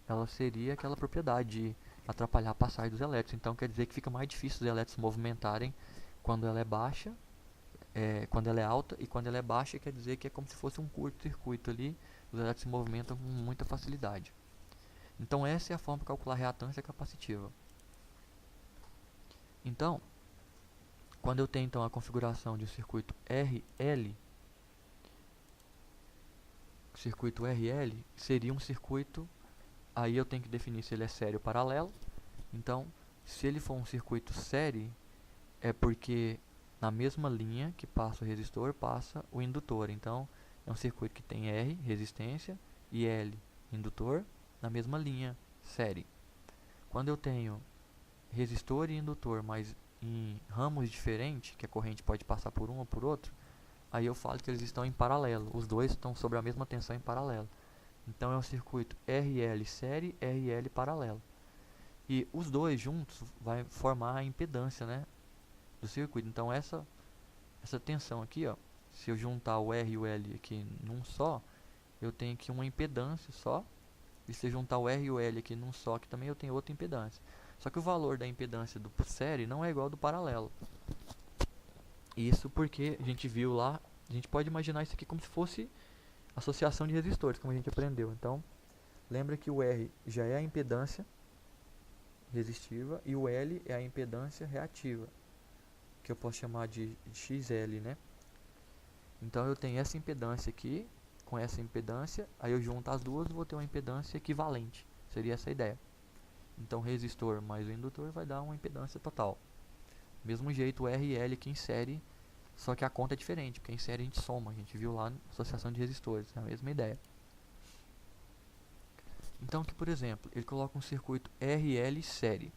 ela seria aquela propriedade de atrapalhar a passagem dos elétrons. Então quer dizer que fica mais difícil os elétrons se movimentarem quando ela é baixa, quando ela é alta, e quando ela é baixa quer dizer que é como se fosse um curto-circuito ali, os elétrons se movimentam com muita facilidade. Então essa é a forma de calcular a reatância capacitiva. Então, quando eu tenho então a configuração de um circuito RL, seria um circuito, aí eu tenho que definir se ele é série ou paralelo. Então, se ele for um circuito série, é porque na mesma linha que passa o resistor, passa o indutor. Então, é um circuito que tem R, resistência, e L, indutor, na mesma linha, série. Quando eu tenho resistor e indutor, mas em ramos diferentes, que a corrente pode passar por um ou por outro, aí eu falo que eles estão em paralelo. Os dois estão sobre a mesma tensão em paralelo. Então é um circuito RL série, RL paralelo. E os dois juntos vai formar a impedância, né, do circuito. Então essa tensão aqui, ó, se eu juntar o R e o L aqui num só, eu tenho aqui uma impedância só. E se eu juntar o R e o L aqui num só, que também eu tenho outra impedância. Só que o valor da impedância do série não é igual ao do paralelo. Isso porque a gente viu lá, a gente pode imaginar isso aqui como se fosse associação de resistores, como a gente aprendeu. Então, lembra que o R já é a impedância resistiva e o L é a impedância reativa, que eu posso chamar de XL, né? Então eu tenho essa impedância aqui com essa impedância, aí eu junto as duas e vou ter uma impedância equivalente. Seria essa a ideia. Então resistor mais o indutor vai dar uma impedância total. Mesmo jeito o R e L aqui em série, só que a conta é diferente, porque em série a gente soma, a gente viu lá na associação de resistores, é a mesma ideia. Então aqui, por exemplo, ele coloca um circuito RL série.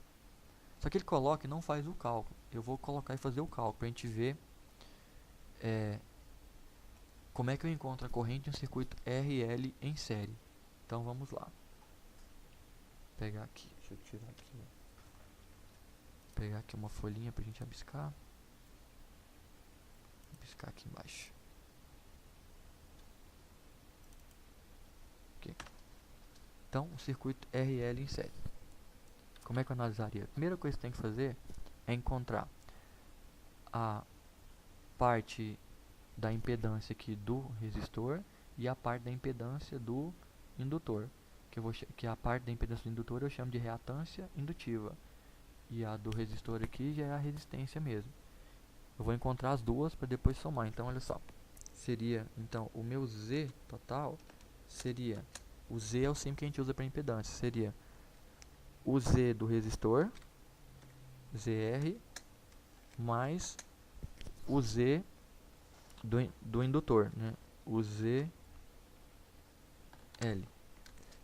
Só que ele coloca e não faz o cálculo. Eu vou colocar e fazer o cálculo para a gente ver como é que eu encontro a corrente em um circuito RL em série. Então vamos lá. Vou pegar aqui, deixa eu tirar aqui. Vou pegar aqui uma folhinha para a gente abiscar. Abiscar aqui embaixo. Ok. Então, o circuito RL em série. Como é que eu analisaria? A primeira coisa que tem que fazer é encontrar a parte da impedância aqui do resistor e a parte da impedância do indutor, que a parte da impedância do indutor eu chamo de reatância indutiva e a do resistor aqui já é a resistência mesmo. Eu vou encontrar as duas para depois somar. Então olha só, seria então o meu Z total seria, o Z é o símbolo que a gente usa para impedância, seria o Z do resistor, ZR, mais o Z do indutor, né? O ZL.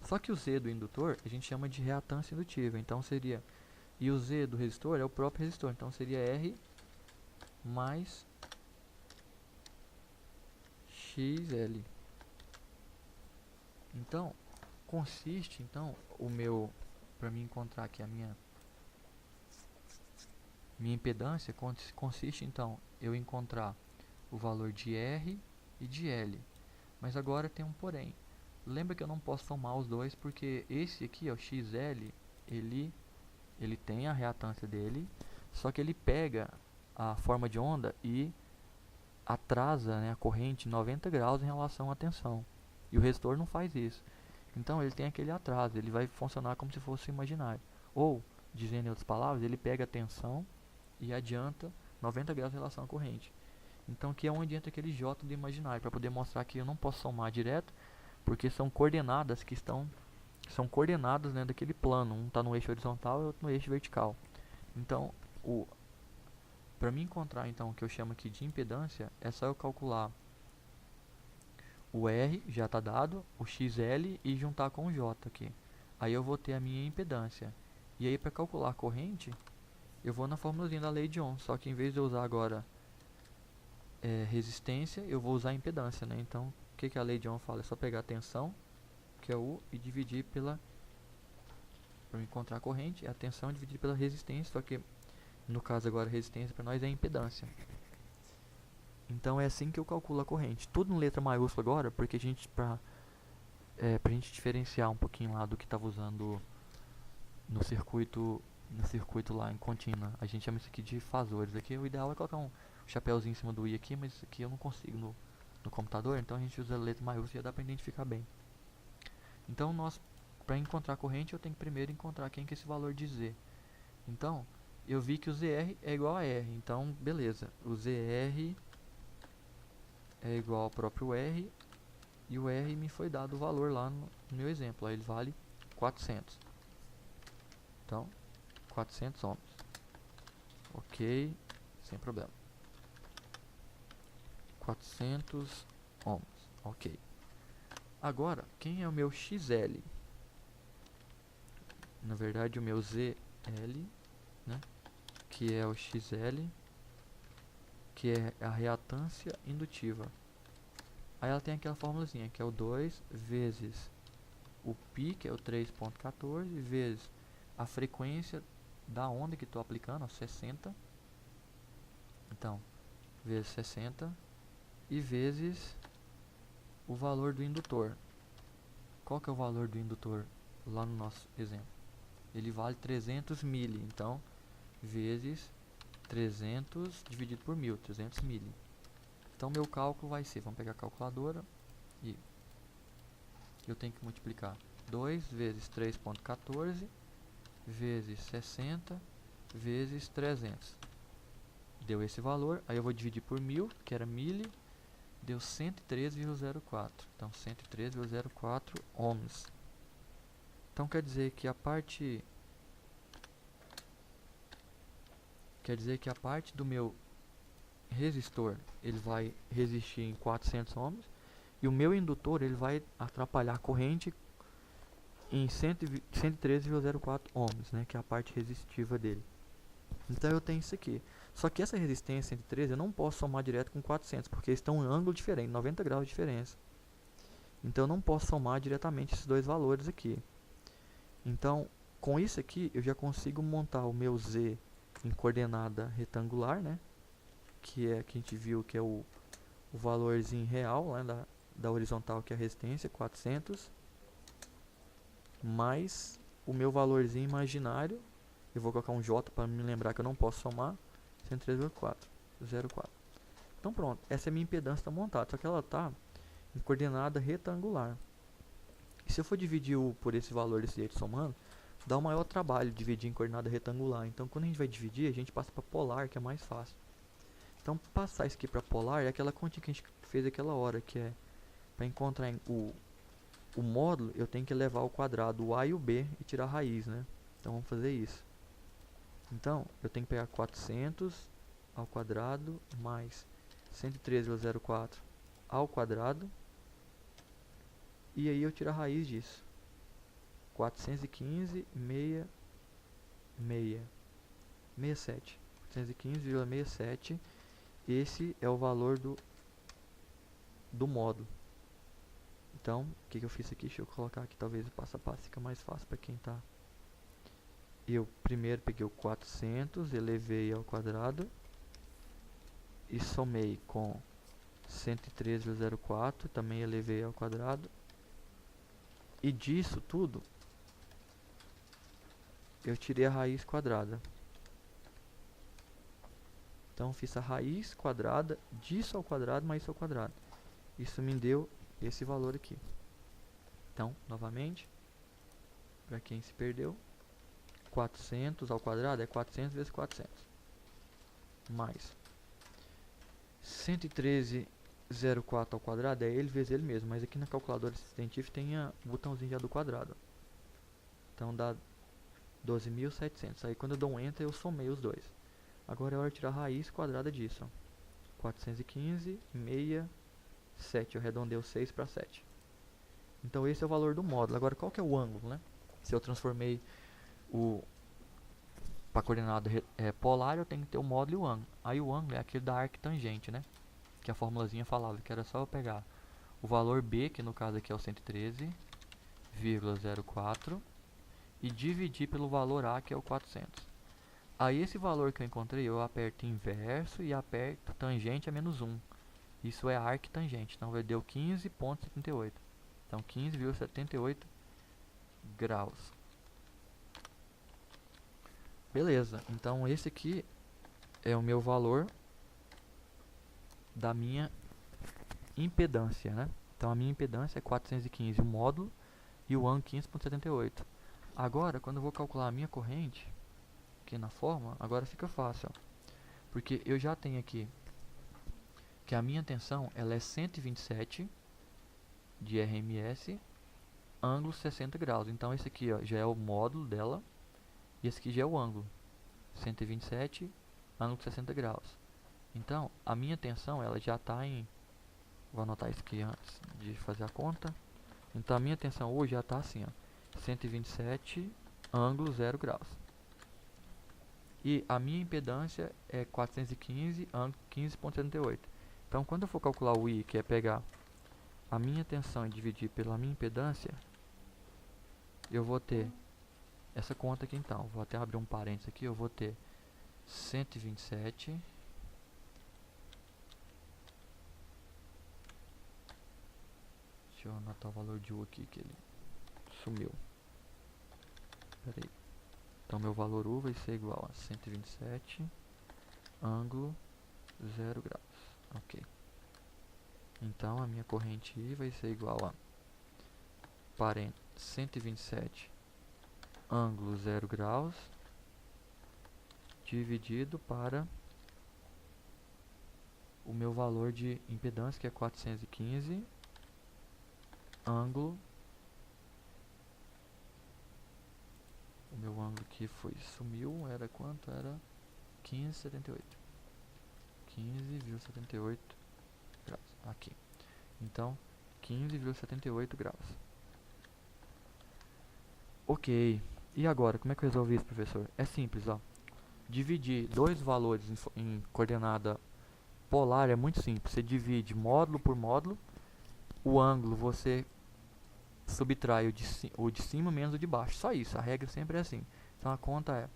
Só que o Z do indutor a gente chama de reatância indutiva, então seria, e o Z do resistor é o próprio resistor, então seria R mais XL. Então consiste, então o meu, para mim encontrar aqui a minha impedância, consiste então eu encontrar o valor de R e de L. Mas agora tem um porém. Lembra que eu não posso somar os dois, porque esse aqui, ó, XL, ele tem a reatância dele, só que ele pega a forma de onda e atrasa, né, a corrente 90 graus em relação à tensão. E o resistor não faz isso. Então ele tem aquele atraso, ele vai funcionar como se fosse imaginário. Ou, dizendo em outras palavras, ele pega a tensão e adianta 90 graus em relação à corrente. Então aqui é onde entra aquele j do imaginário, para poder mostrar que eu não posso somar direto, porque são coordenadas que são coordenadas, né, daquele plano. Um está no eixo horizontal e outro no eixo vertical. Então, para mim encontrar então o que eu chamo aqui de impedância, é só eu calcular o R, já está dado, o XL e juntar com o J aqui. Aí eu vou ter a minha impedância. E aí para calcular a corrente, eu vou na formulazinha da lei de Ohm, só que em vez de eu usar agora resistência, eu vou usar impedância, né? Então, o que a lei de Ohm fala? É só pegar a tensão, que é U, e dividir para encontrar a corrente, a tensão dividida pela resistência, só que no caso agora a resistência para nós é a impedância. Então é assim que eu calculo a corrente. Tudo em letra maiúscula agora, porque a gente pra gente diferenciar um pouquinho lá do que estava usando no circuito lá em contínua. A gente chama isso aqui de fasores. Aqui o ideal é colocar um chapéuzinho em cima do i aqui, mas aqui eu não consigo no computador, então a gente usa a letra maiúscula e já dá para identificar bem. Então para encontrar a corrente eu tenho que primeiro encontrar quem que é esse valor de Z. Então eu vi que o ZR é igual a R, então beleza, o ZR é igual ao próprio R, e o R me foi dado o valor lá no meu exemplo, aí ele vale 400. Então, 400 ohms. Ok, sem problema. 400 ohms, ok. Agora, quem é o meu XL? Na verdade, o meu ZL, né? Que é o XL, que é a reatância indutiva. Aí ela tem aquela formulazinha, que é o 2 vezes o π, que é o 3.14, vezes a frequência da onda que estou aplicando, ó, 60. Então, vezes 60 e vezes o valor do indutor. Qual que é o valor do indutor lá no nosso exemplo? Ele vale 300 mili, então vezes 300 dividido por 1000, 300 mili. Então meu cálculo vai ser, vamos pegar a calculadora e eu tenho que multiplicar 2 vezes 3.14 vezes 60 vezes 300. Deu esse valor, aí eu vou dividir por 1000, que era mili, deu 113,04. Então 113,04 ohms. Então quer dizer que a parte do meu resistor, ele vai resistir em 400 ohms, e o meu indutor, ele vai atrapalhar a corrente em 113,04 ohms, né, que é a parte resistiva dele. Então eu tenho isso aqui. Só que essa resistência 113 eu não posso somar direto com 400, porque eles estão em um ângulo diferente, 90 graus de diferença. Então eu não posso somar diretamente esses dois valores aqui. Então, com isso aqui, eu já consigo montar o meu Z em coordenada retangular, né? Que a gente viu que é o valorzinho real, né, da horizontal, que é a resistência, 400, mais o meu valorzinho imaginário. Eu vou colocar um J para me lembrar que eu não posso somar, 103,04. Então pronto, essa é a minha impedância está montada, só que ela está em coordenada retangular. E se eu for dividir por esse valor desse jeito somando, dá um maior trabalho dividir em coordenada retangular. Então quando a gente vai dividir, a gente passa para polar, que é mais fácil. Então passar isso aqui para polar é aquela continha que a gente fez aquela hora, que é para encontrar o módulo, eu tenho que levar ao quadrado o a e o b e tirar a raiz, né? Então vamos fazer isso. Então eu tenho que pegar 400 ao quadrado mais 113,04 ao quadrado, e aí eu tiro a raiz disso. 415,67. 415,67. Esse é o valor do módulo. Então, o que eu fiz aqui? Deixa eu colocar aqui, talvez o passo a passo fica mais fácil para quem tá. Eu primeiro peguei o 400, elevei ao quadrado e somei com 113,04, também elevei ao quadrado. E disso tudo, eu tirei a raiz quadrada. Então, fiz a raiz quadrada disso ao quadrado mais isso ao quadrado. Isso me deu esse valor aqui. Então, novamente, para quem se perdeu, 400 ao quadrado é 400 vezes 400. Mais 113,04 ao quadrado é ele vezes ele mesmo, mas aqui na calculadora científica tem o botãozinho já do quadrado. Então dá 12.700. Aí quando eu dou um Enter eu somei os dois. Agora é hora de tirar a raiz quadrada disso. 415,67. Eu arredondei o 6 para 7. Então esse é o valor do módulo. Agora qual que é o ângulo, né? Se eu transformei para coordenada polar, eu tenho que ter o módulo e o ângulo. Aí o ângulo é aquele da arctangente, né? Que a formulazinha falava que era só eu pegar o valor B, que no caso aqui é o 113,04, e dividir pelo valor A, que é o 400. Aí esse valor que eu encontrei, eu aperto inverso e aperto tangente a menos 1. Isso é arctangente, então deu 15,78. Então 15,78 graus. Beleza, então esse aqui é o meu valor da minha impedância, né? Então a minha impedância é 415 o módulo e o ângulo 15,78. Agora, quando eu vou calcular a minha corrente, aqui na fórmula, agora fica fácil, ó, porque eu já tenho aqui que a minha tensão ela é 127 de RMS, ângulo 60 graus. Então esse aqui, ó, já é o módulo dela e esse aqui já é o ângulo 127, ângulo 60 graus. Então a minha tensão ela já está em, vou anotar isso aqui antes de fazer a conta. Então a minha tensão hoje já está assim, ó, 127 ângulo 0 graus. E a minha impedância é 415 ângulo 15,78. Então quando eu for calcular o I, que é pegar a minha tensão e dividir pela minha impedância, eu vou ter essa conta aqui então. Vou até abrir um parênteses aqui, eu vou ter 127 deixa eu anotar o valor de U aqui que ele sumiu. Pera aí. Então meu valor U vai ser igual a 127 ângulo 0 graus. Ok. Então a minha corrente I vai ser igual a parênteses 127 ângulo 0 graus dividido para o meu valor de impedância, que é 415 ângulo, o meu ângulo que foi sumiu, era quanto? Era 15,78 graus, aqui. Então 15,78 graus. Ok, e agora como é que eu resolvi isso, professor? É simples, ó. Dividir dois valores em coordenada polar é muito simples. Você divide módulo por módulo. O ângulo você subtrai o de cima menos o de baixo. Só isso, a regra sempre é assim. Então a conta é...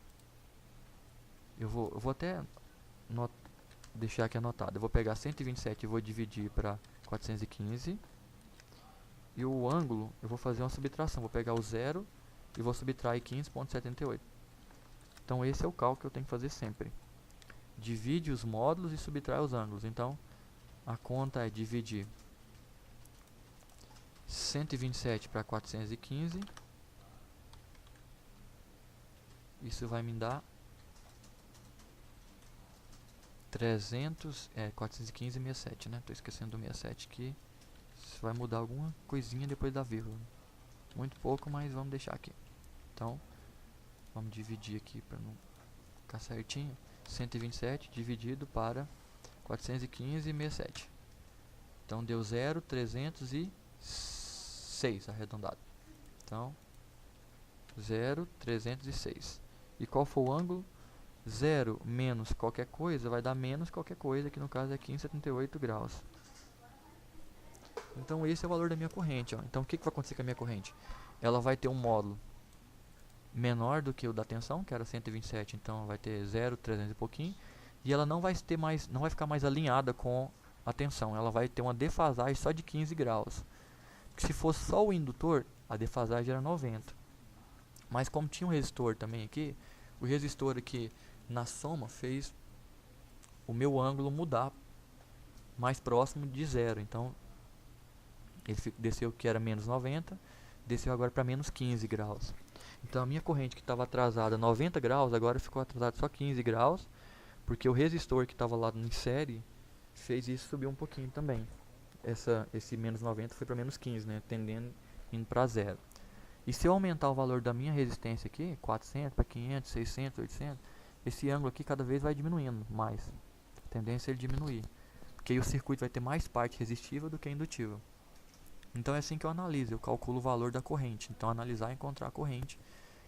Eu vou até deixar aqui anotado. Eu vou pegar 127 e vou dividir para 415. E o ângulo, eu vou fazer uma subtração. Vou pegar o 0 e vou subtrair 15,78. Então esse é o cálculo que eu tenho que fazer sempre. Divide os módulos e subtrai os ângulos. Então a conta é dividir 127 para 415. Isso vai me dar 415,67, né? Tô esquecendo do 67 aqui. Isso vai mudar alguma coisinha depois da vírgula. Muito pouco, mas vamos deixar aqui. Então vamos dividir aqui para não ficar certinho. 127 dividido para 415,67. Então deu 0,306 arredondado. Então 0,306. E qual foi o ângulo? 0 menos qualquer coisa vai dar menos qualquer coisa, que no caso é 15,78 graus. Então esse é o valor da minha corrente, ó. Então o que vai acontecer com a minha corrente? Ela vai ter um módulo menor do que o da tensão, que era 127, então vai ter 0,300 e pouquinho, e ela não vai ficar mais alinhada com a tensão, ela vai ter uma defasagem só de 15 graus. Se fosse só o indutor, a defasagem era 90. Mas como tinha um resistor também aqui, o resistor aqui na soma fez o meu ângulo mudar mais próximo de zero. Então ele desceu, que era menos 90, desceu agora para menos 15 graus. Então a minha corrente que estava atrasada 90 graus, agora ficou atrasada só 15 graus, porque o resistor que estava lá em série fez isso subir um pouquinho também. Esse menos 90 foi para menos 15, né? Tendendo, indo para zero. E se eu aumentar o valor da minha resistência aqui, 400 para 500, 600, 800, esse ângulo aqui cada vez vai diminuindo mais. A tendência é ele diminuir. Porque aí o circuito vai ter mais parte resistiva do que indutiva. Então é assim que eu analiso, eu calculo o valor da corrente. Então analisar e encontrar a corrente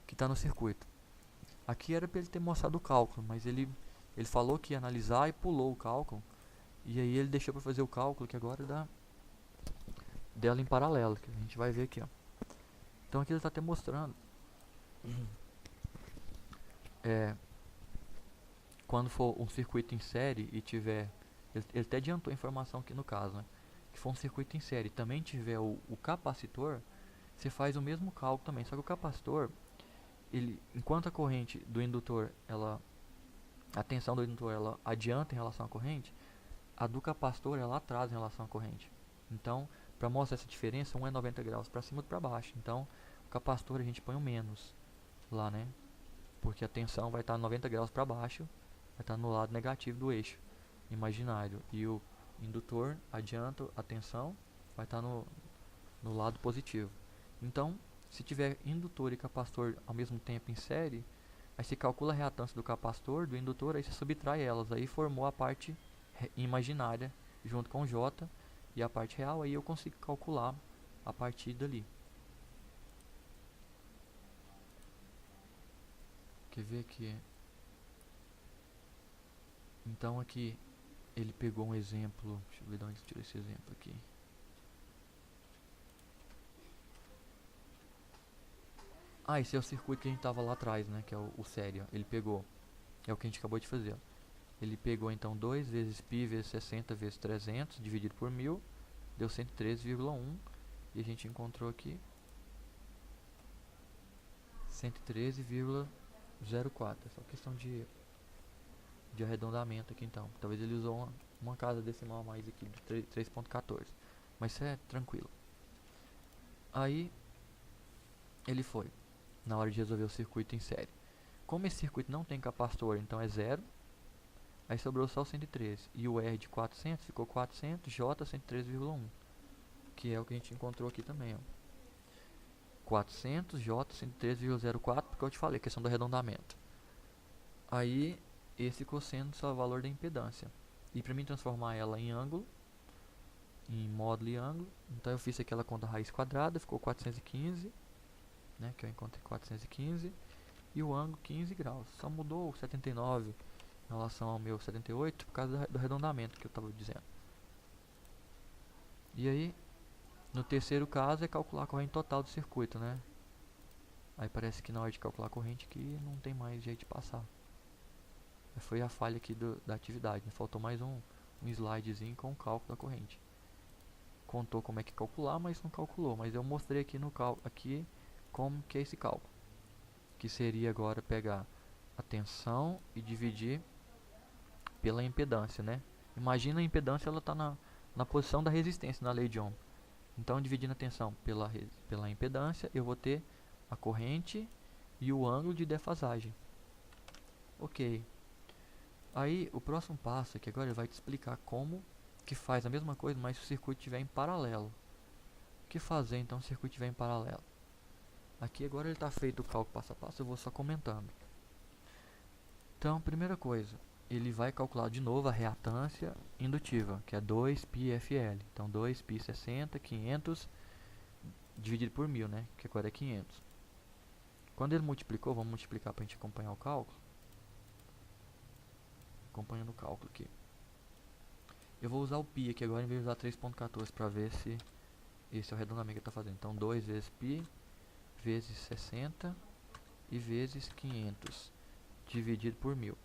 que está no circuito. Aqui era para ele ter mostrado o cálculo, mas ele falou que ia analisar e pulou o cálculo. E aí ele deixou para fazer o cálculo que agora dá dela em paralelo, que a gente vai ver aqui, ó. Então aqui ele está até mostrando quando for um circuito em série e tiver, ele até adiantou a informação aqui no caso, né? Que for um circuito em série e também tiver o capacitor, você faz o mesmo cálculo também, só que o capacitor, enquanto a corrente do indutor, a tensão do indutor ela adianta em relação à corrente, a do capacitor ela atrasa em relação à corrente. Então, para mostrar essa diferença, um é 90 graus para cima e para baixo. Então, o capacitor a gente põe um menos lá, né? Porque a tensão vai estar 90 graus para baixo, vai estar no lado negativo do eixo imaginário. E o indutor adianta a tensão, vai estar no lado positivo. Então, se tiver indutor e capacitor ao mesmo tempo em série, aí se calcula a reatância do capacitor, do indutor, aí você subtrai elas. Aí formou a parte imaginária junto com J e a parte real, aí eu consigo calcular a partir dali. Quer ver aqui? Então aqui ele pegou um exemplo, deixa eu ver de onde tirou esse exemplo aqui. Ah, esse é o circuito que a gente tava lá atrás, né, que é o sério. Ele pegou, é o que a gente acabou de fazer, ó. Ele pegou então 2 vezes π vezes 60 vezes 300 dividido por 1000, deu 113,1 e a gente encontrou aqui 113,04. É só questão de arredondamento aqui então. Talvez ele usou uma casa decimal a mais aqui de 3.14, mas isso é tranquilo. Aí ele foi na hora de resolver o circuito em série. Como esse circuito não tem capacitor, então é zero. Aí sobrou só o 113. E o R de 400 ficou 400, J 113,1. Que é o que a gente encontrou aqui também, ó. 400, J 113,04, porque eu te falei, questão do arredondamento. Aí, esse ficou sendo só o valor da impedância. E para mim transformar ela em ângulo, em módulo e ângulo, então eu fiz aquela conta raiz quadrada, ficou 415, né, que eu encontrei 415. E o ângulo 15 graus. Só mudou o 79 em relação ao meu 78 por causa do arredondamento que eu estava dizendo. E aí, no terceiro caso é calcular a corrente total do circuito, né? Aí parece que na hora de calcular a corrente que não tem mais jeito de passar. Foi a falha aqui da atividade, né? Faltou mais um slidezinho com o cálculo da corrente. Contou como é que calcular, mas não calculou. Mas eu mostrei aqui aqui como que é esse cálculo. Que seria agora pegar a tensão e dividir pela impedância, né? Imagina a impedância, ela está na posição da resistência na lei de Ohm. Então, dividindo a tensão pela impedância, eu vou ter a corrente e o ângulo de defasagem. Ok. Aí, o próximo passo aqui agora ele vai te explicar como que faz a mesma coisa, mas se o circuito estiver em paralelo. O que fazer então se o circuito estiver em paralelo? Aqui agora ele está feito o cálculo passo a passo, eu vou só comentando. Então, primeira coisa, ele vai calcular de novo a reatância indutiva, que é 2πfl. Então, 2π 60, 500 dividido por 1000, né? Que agora é 500. Quando ele multiplicou, vamos multiplicar para a gente acompanhar o cálculo. Acompanhando o cálculo aqui. Eu vou usar o π aqui agora em vez de usar 3.14 para ver se esse é o arredondamento que ele está fazendo. Então, 2 vezes π vezes 60 e vezes 500 dividido por 1000.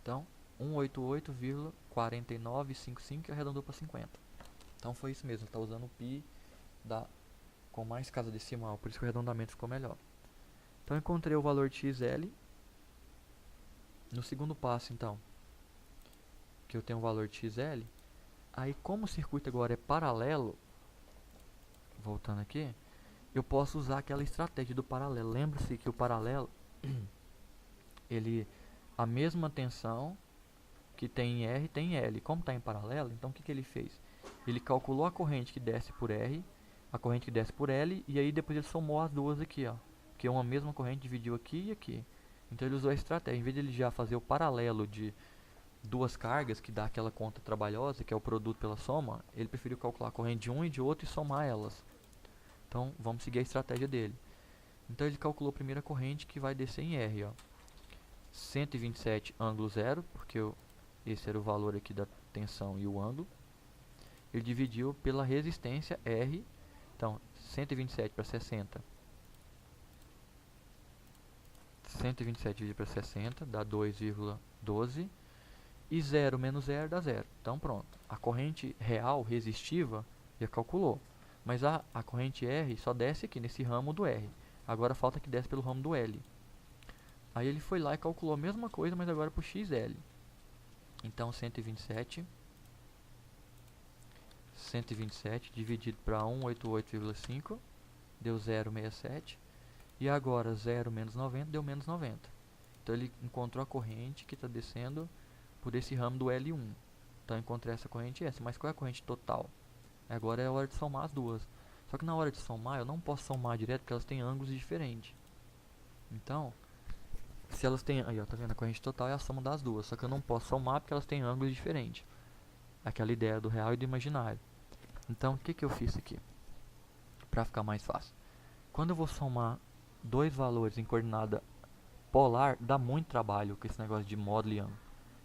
Então, 188,4955 que arredondou para 50. Então foi isso mesmo, está usando o π com mais casa decimal, por isso que o arredondamento ficou melhor. Então encontrei o valor de XL. No segundo passo, então, que eu tenho o valor de XL, aí como o circuito agora é paralelo, voltando aqui, eu posso usar aquela estratégia do paralelo. Lembre-se que o paralelo, ele a mesma tensão que tem em R tem em L. Como está em paralelo, então o que ele fez? Ele calculou a corrente que desce por R, a corrente que desce por L, e aí depois ele somou as duas aqui, ó. Porque uma mesma corrente dividiu aqui e aqui. Então ele usou a estratégia. Em vez de ele já fazer o paralelo de duas cargas, que dá aquela conta trabalhosa, que é o produto pela soma, ele preferiu calcular a corrente de um e de outro e somar elas. Então vamos seguir a estratégia dele. Então ele calculou a primeira corrente que vai descer em R, ó. 127 ângulo zero, porque esse era o valor aqui da tensão e o ângulo. Ele dividiu pela resistência R. Então 127 para 60. 127 dividido para 60 dá 2,12. E 0 menos 0 dá 0. Então pronto. A corrente real resistiva já calculou. Mas a corrente R só desce aqui nesse ramo do R. Agora falta que desce pelo ramo do L. Aí ele foi lá e calculou a mesma coisa, mas agora para o XL. Então 127 dividido para 188,5 deu 0,67. E agora 0 menos 90 deu menos 90. Então ele encontrou a corrente que está descendo por esse ramo do L1. Então eu encontrei essa corrente e essa. Mas qual é a corrente total? Agora é a hora de somar as duas. Só que na hora de somar eu não posso somar direto porque elas têm ângulos diferentes. Então, se elas têm... Aí ó, tá vendo? A corrente total é a soma das duas. Só que eu não posso somar porque elas têm ângulos diferentes. Aquela ideia do real e do imaginário. Então o que eu fiz aqui? Para ficar mais fácil. Quando eu vou somar dois valores em coordenada polar, dá muito trabalho com esse negócio de módulo e ângulo.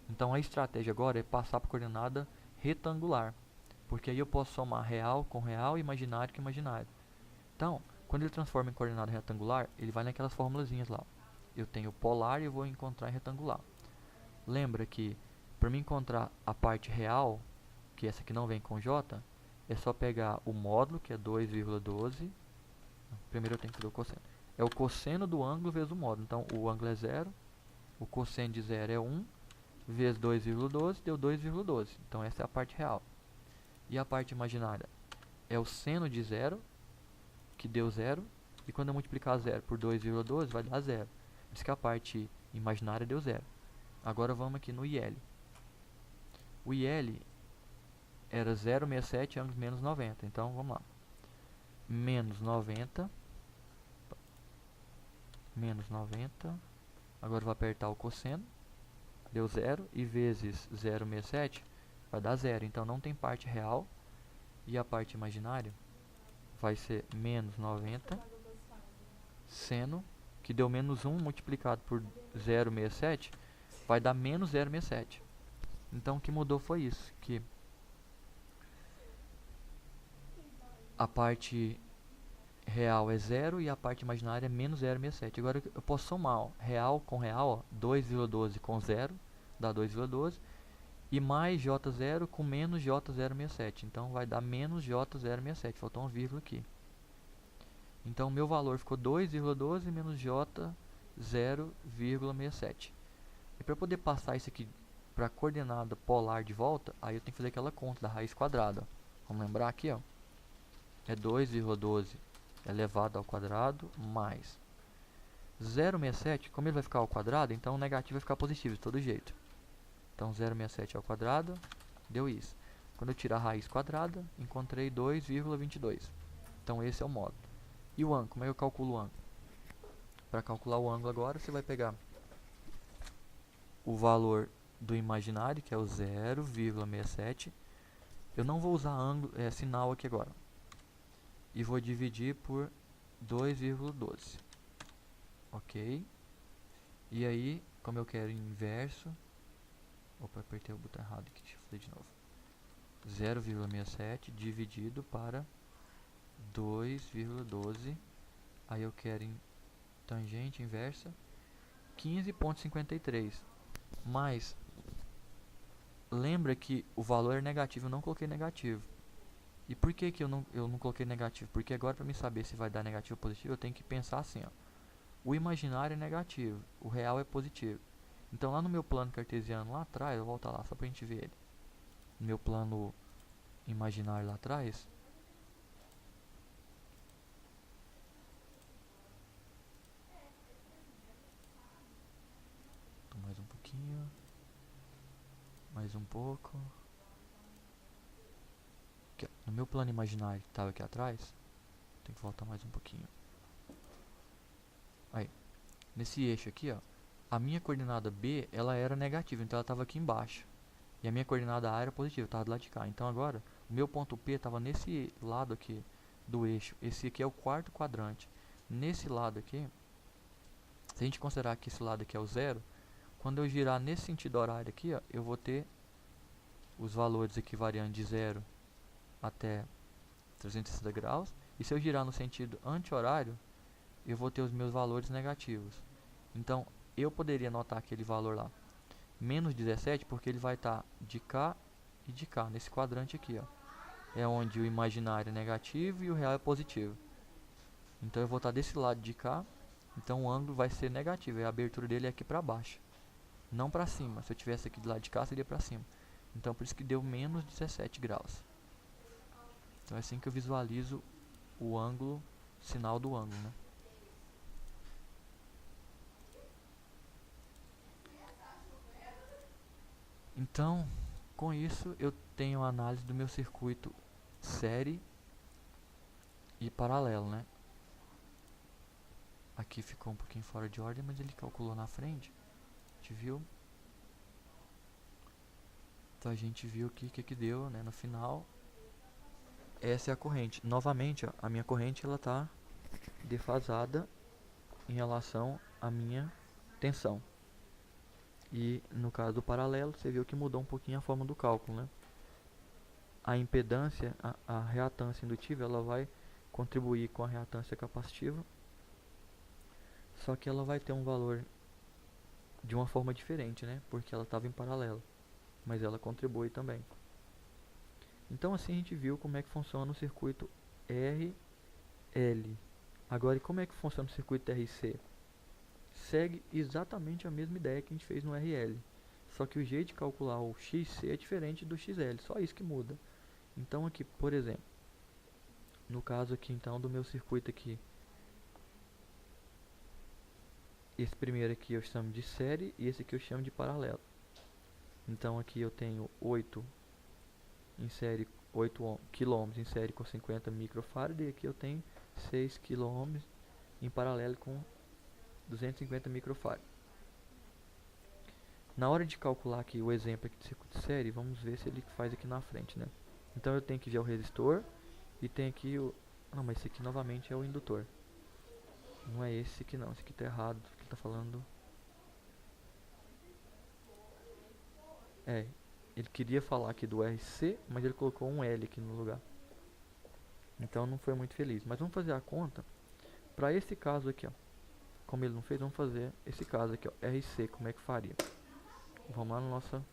Então a estratégia agora é passar para coordenada retangular, porque aí eu posso somar real com real e imaginário com imaginário. Então, quando ele transforma em coordenada retangular, ele vai naquelas formulazinhas lá. Eu tenho polar e eu vou encontrar em retangular. Lembra que para me encontrar a parte real, que essa aqui não vem com J, é só pegar o módulo, que é 2,12. Primeiro eu tenho que fazer o cosseno. É o cosseno do ângulo vezes o módulo. Então o ângulo é 0, o cosseno de 0 é 1, vezes 2,12 deu 2,12. Então essa é a parte real. E a parte imaginária é o seno de 0, que deu 0. E quando eu multiplicar 0 por 2,12 vai dar 0. Por isso que a parte imaginária deu 0. Agora vamos aqui no IL. O IL era 0,67 ângulos menos 90. Então vamos lá. Menos 90. Menos 90. Agora eu vou apertar o cosseno. Deu 0. E vezes 0,67 vai dar 0. Então não tem parte real. E a parte imaginária vai ser menos 90. Seno, que deu menos 1 multiplicado por 0,67 vai dar menos 0,67. Então o que mudou foi isso. Que a parte real é 0 e a parte imaginária é menos 0,67. Agora eu posso somar, ó, real com real, ó, 2,12 com 0 dá 2,12 e mais J0 com menos J067. Então vai dar menos J067. Faltou uma vírgula aqui. Então meu valor ficou 2,12 menos J0,67. E para poder passar isso aqui para a coordenada polar de volta, aí eu tenho que fazer aquela conta da raiz quadrada. Ó. Vamos lembrar aqui, ó. É 2,12 elevado ao quadrado mais 0,67, como ele vai ficar ao quadrado, então o negativo vai ficar positivo de todo jeito. Então 0,67 ao quadrado, deu isso. Quando eu tirar a raiz quadrada, encontrei 2,22. Então esse é o módulo. E o ângulo, como é que eu calculo o ângulo? Para calcular o ângulo agora, você vai pegar o valor do imaginário, que é o 0,67. Eu não vou usar ângulo, sinal aqui agora. E vou dividir por 2,12. Ok? E aí, como eu quero inverso... Opa, apertei o botão errado aqui, deixa eu fazer de novo. 0,67 dividido para 2,12. Aí eu quero em tangente inversa 15,53. Mas lembra que o valor é negativo, eu não coloquei negativo. E por que eu não coloquei negativo? Porque agora para me saber se vai dar negativo ou positivo, eu tenho que pensar assim, ó. O imaginário é negativo, o real é positivo. Então lá no meu plano cartesiano lá atrás, eu vou voltar lá só pra gente ver ele. No meu plano imaginário lá atrás, mais um pouquinho. mais um pouco. Aqui, ó, no meu plano imaginário que estava aqui atrás, tem que voltar mais um pouquinho. Aí, nesse eixo aqui, ó, a minha coordenada B, ela era negativa, então ela estava aqui embaixo. E a minha coordenada A era positiva, estava do lado de cá. Então agora, o meu ponto P estava nesse lado aqui do eixo. Esse aqui é o quarto quadrante. Nesse lado aqui, se a gente considerar que esse lado aqui é o zero, quando eu girar nesse sentido horário aqui, ó, eu vou ter os valores aqui variando de 0 até 360 graus. E se eu girar no sentido anti-horário, eu vou ter os meus valores negativos. Então, eu poderia anotar aquele valor lá, menos 17, porque ele vai estar de cá e de cá, nesse quadrante aqui, ó. É onde o imaginário é negativo e o real é positivo. Então, eu vou estar desse lado de cá, então o ângulo vai ser negativo, e a abertura dele é aqui para baixo, não para cima. Se eu tivesse aqui do lado de cá, seria para cima. Então, por isso que deu menos 17 graus. Então, é assim que eu visualizo o ângulo, sinal do ângulo, né? Então, com isso, eu tenho a análise do meu circuito série e paralelo, né? Aqui ficou um pouquinho fora de ordem, mas ele calculou na frente. A gente viu. Então a gente viu aqui o que deu, né? No final, essa é a corrente. Novamente, ó, a minha corrente ela tá defasada em relação à minha tensão. E no caso do paralelo, você viu que mudou um pouquinho a forma do cálculo, né? A impedância, a reatância indutiva, ela vai contribuir com a reatância capacitiva, só que ela vai ter um valor de uma forma diferente, né? Porque ela estava em paralelo, mas ela contribui também. Então assim a gente viu como é que funciona o circuito RL. Agora, e como é que funciona o circuito RC? Segue exatamente a mesma ideia que a gente fez no RL, só que o jeito de calcular o XC é diferente do XL, só isso que muda. Então aqui, por exemplo, no caso aqui então do meu circuito aqui, esse primeiro aqui eu chamo de série e esse aqui eu chamo de paralelo. Então aqui eu tenho 8 em série, 8 km em série com 50 microfarad, e aqui eu tenho 6 km em paralelo com 250 microfarad. Na hora de calcular aqui o exemplo aqui de circuito de série, vamos ver se ele faz aqui na frente, né? Então eu tenho que ver o resistor e tem aqui o... Não, mas esse aqui novamente é o indutor. Não é esse aqui não, esse aqui tá errado, esse aqui tá falando... Ele queria falar aqui do RC, mas ele colocou um L aqui no lugar. Então não foi muito feliz. Mas vamos fazer a conta para esse caso aqui, ó. Como ele não fez, vamos fazer esse caso aqui, ó, RC, como é que faria? Vamos lá na nossa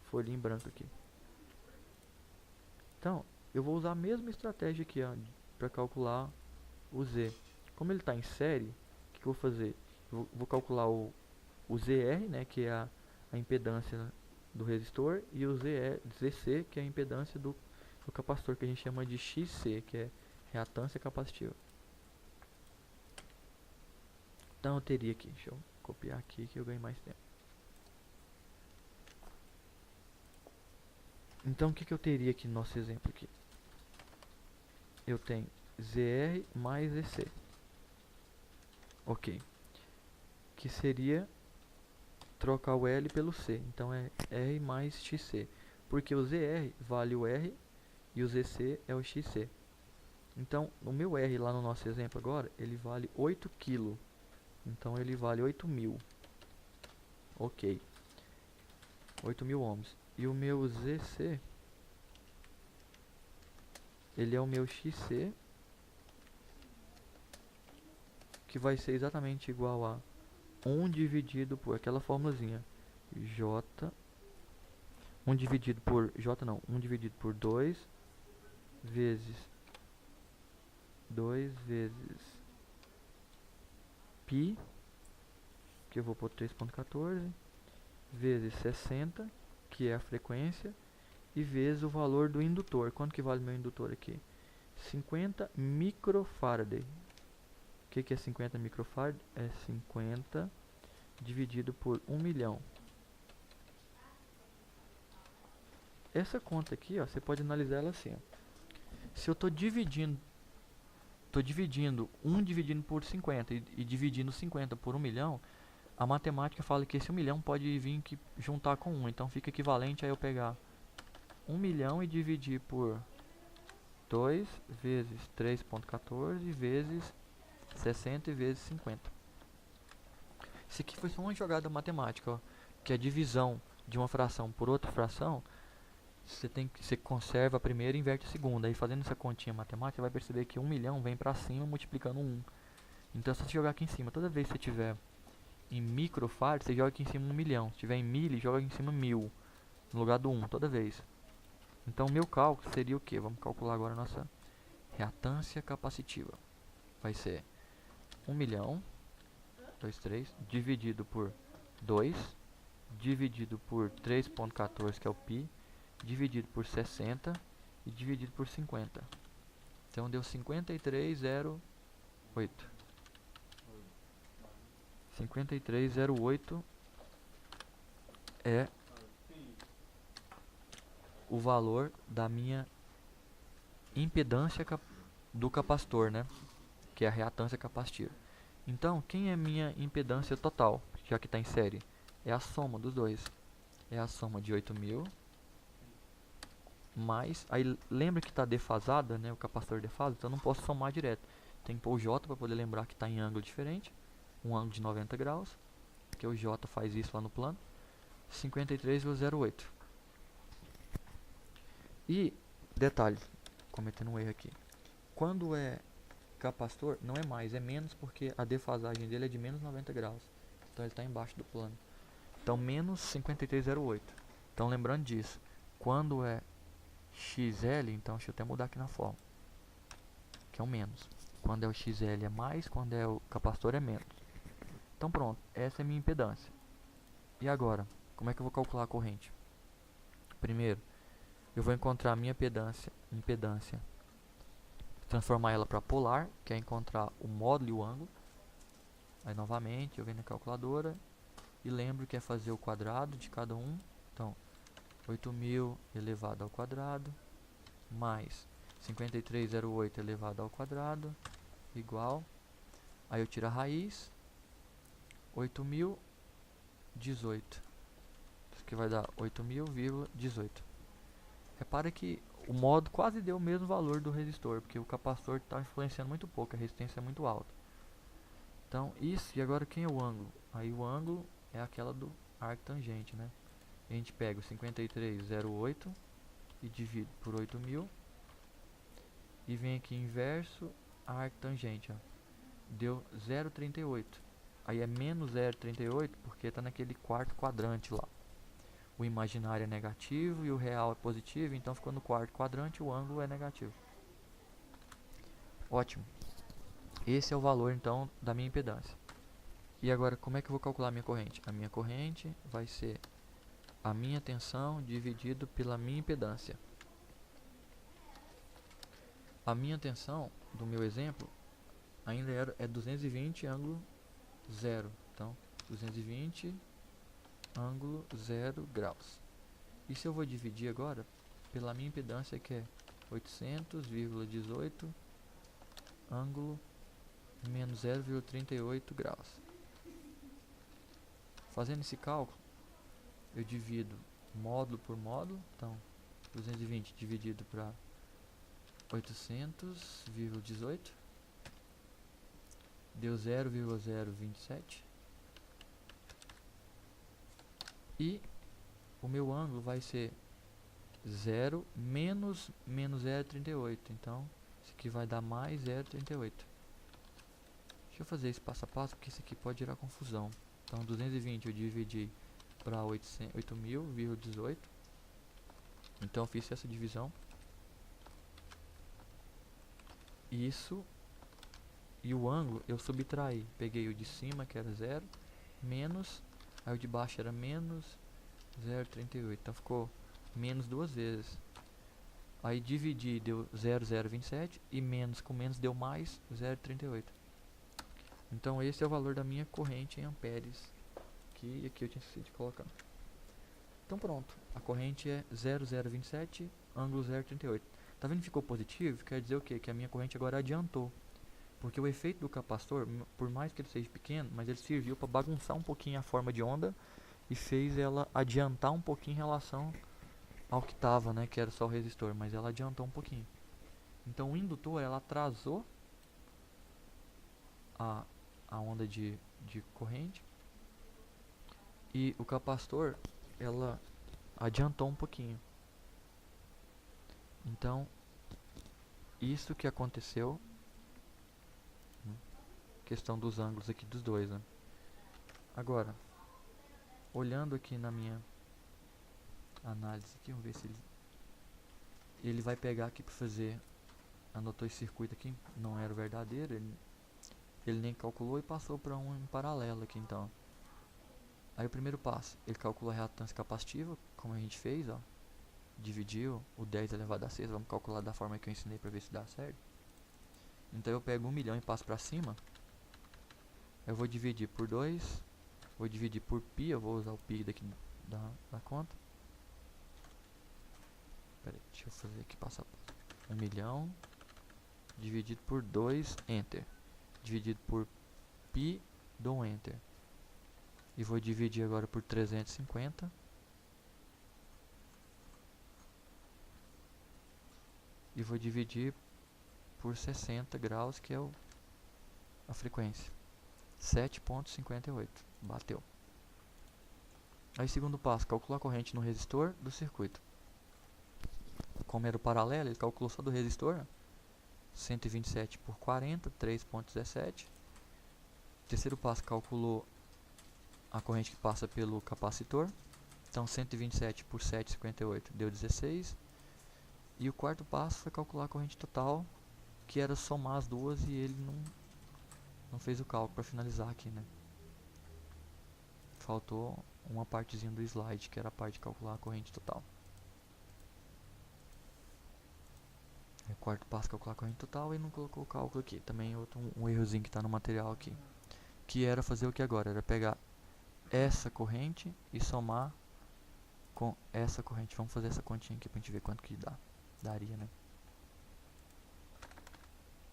folhinha em branco aqui. Então, eu vou usar a mesma estratégia aqui, ó, para calcular o Z. Como ele está em série, o que eu vou fazer? Eu vou calcular o ZR, né, que é a impedância do resistor, e o ZC, que é a impedância do capacitor, que a gente chama de XC, que é reatância capacitiva. Então eu teria aqui, deixa eu copiar aqui que eu ganho mais tempo. Então o que eu teria aqui no nosso exemplo aqui? Eu tenho ZR mais ZC. Ok. Que seria trocar o L pelo C. Então é R mais XC. Porque o ZR vale o R e o ZC é o XC. Então o meu R lá no nosso exemplo agora, ele vale 8 kg. Então ele vale 8.000. Ok. 8.000 ohms. E o meu ZC, ele é o meu XC, que vai ser exatamente igual a 1 dividido por aquela formulazinha. J, 1 dividido por, J não, 1 dividido por 2 vezes π, que eu vou por 3.14, vezes 60, que é a frequência, e vezes o valor do indutor. Quanto que vale meu indutor aqui? 50 microfarad. O que é 50 microfarad? É 50 dividido por 1 milhão. essa conta aqui, ó, você pode analisar ela assim, ó. Se eu estou dividindo 1 dividindo por 50 e dividindo 50 por 1 milhão, a matemática fala que esse 1 milhão pode vir que juntar com 1. Então fica equivalente a eu pegar 1 milhão e dividir por 2 vezes 3,14 vezes 60 vezes 50. Isso aqui foi só uma jogada matemática, ó, que é a divisão de uma fração por outra fração. Você conserva a primeira e inverte a segunda. Aí fazendo essa continha matemática, você vai perceber que 1 milhão vem pra cima multiplicando 1. Então se você jogar aqui em cima, toda vez que você tiver em microfarad, você joga aqui em cima 1 milhão. Se tiver em milli, joga aqui em cima 1000. No lugar do 1, toda vez. Então o meu cálculo seria o que? Vamos calcular agora a nossa reatância capacitiva. Vai ser 1 milhão, 3, dividido por 2, dividido por 3,14, que é o π, dividido por 60 e dividido por 50. Então deu 53,08. 53,08 é o valor da minha impedância do capacitor, né? Que é a reatância capacitiva. Então, quem é minha impedância total, já que está em série? É a soma dos dois. É a soma de 8.000 mais... Aí lembra que está defasada, né? O capacitor defasa, então eu não posso somar direto. Tem que pôr o J para poder lembrar que está em ângulo diferente. Um ângulo de 90 graus. Que o J faz isso lá no plano. 53,08. E, detalhe, cometendo um erro aqui. Quando é capacitor, não é mais, é menos, porque a defasagem dele é de menos 90 graus. Então ele está embaixo do plano. Então menos 53,08. Então lembrando disso, quando é XL, então deixa eu até mudar aqui na forma, que é o menos. Quando é o XL é mais, quando é o capacitor é menos. Então pronto, essa é a minha impedância. E agora, como é que eu vou calcular a corrente? Primeiro, eu vou encontrar a minha impedância, transformar ela para polar, que é encontrar o módulo e o ângulo. Aí novamente eu venho na calculadora e lembro que é fazer o quadrado de cada um. Então 8.000 elevado ao quadrado mais 53,08 elevado ao quadrado igual, aí eu tiro a raiz, 8.018, isso que vai dar 8.000,18. Repara que o módulo quase deu o mesmo valor do resistor, porque o capacitor está influenciando muito pouco, a resistência é muito alta. Então isso, e agora quem é o ângulo? Aí o ângulo é aquela do arco tangente, né? A gente pega o 53,08 e divide por 8.000 e vem aqui inverso a arco tangente, ó. Deu 0,38. Aí é menos 0,38 porque está naquele quarto quadrante lá. O imaginário é negativo e o real é positivo, então ficou no quarto quadrante, o ângulo é negativo. Ótimo. Esse é o valor então da minha impedância. E agora como é que eu vou calcular a minha corrente? A minha corrente vai ser a minha tensão dividido pela minha impedância. A minha tensão do meu exemplo ainda é 220 ângulo 0. Então 220 ângulo 0 graus. E se eu vou dividir agora pela minha impedância, que é 800,18 ângulo menos 0,38 graus. Fazendo esse cálculo, eu divido módulo por módulo. Então 220 dividido para 800,18 deu 0,027. E o meu ângulo vai ser 0 menos 0,38. Então isso aqui vai dar mais 0,38. Deixa eu fazer isso passo a passo, porque isso aqui pode gerar confusão. Então 220 eu dividi para 8.000,18. Então eu fiz essa divisão. Isso. E o ângulo eu subtraí. Peguei o de cima, que era 0, menos, aí o de baixo era menos 0,38. Então ficou menos duas vezes. Aí dividi, deu 0,027 e menos com menos deu mais 0,38. Então esse é o valor da minha corrente em amperes, que aqui eu tinha esquecido de colocar. Então pronto, a corrente é 0,027, ângulo 0,38. Tá vendo que ficou positivo? Quer dizer o quê? Que a minha corrente agora adiantou. Porque o efeito do capacitor, por mais que ele seja pequeno, mas ele serviu para bagunçar um pouquinho a forma de onda e fez ela adiantar um pouquinho em relação ao que estava, né, que era só o resistor, mas ela adiantou um pouquinho. Então o indutor, ela atrasou a, a onda de corrente, e o capacitor, ela adiantou um pouquinho. Então, isso que aconteceu, questão dos ângulos aqui dos dois, né? Agora, olhando aqui na minha análise aqui, vamos ver se ele vai pegar aqui para fazer, anotou esse circuito aqui, não era o verdadeiro, ele nem calculou e passou para um em paralelo aqui, então. Aí o primeiro passo, ele calculou a reatância capacitiva, como a gente fez, ó. Dividiu o 10 elevado a 6, vamos calcular da forma que eu ensinei para ver se dá certo. Então eu pego 1 milhão e passo para cima. Eu vou dividir por 2, vou dividir por π, eu vou usar o π daqui da conta. Pera aí, deixa eu fazer aqui passo a passo. 1 milhão dividido por 2, enter. Dividido por π, dou um enter. E vou dividir agora por 350. E vou dividir por 60 graus, que é a frequência. 7,58. Bateu. Aí segundo passo, calcular a corrente no resistor do circuito. Como era o paralelo, ele calculou só do resistor. 127 por 40, 3,17. Terceiro passo, calculou a corrente que passa pelo capacitor. Então 127 por 7,58 deu 16. E o quarto passo foi calcular a corrente total, que era somar as duas, e ele não fez o cálculo para finalizar aqui, né? Faltou uma partezinha do slide, que era a parte de calcular a corrente total. Aí, o quarto passo, calcular a corrente total, e não colocou o cálculo aqui. Também outro um errozinho que está no material aqui. Que era fazer o que agora? Era pegar essa corrente e somar com essa corrente. Vamos fazer essa continha aqui pra gente ver quanto que daria, né?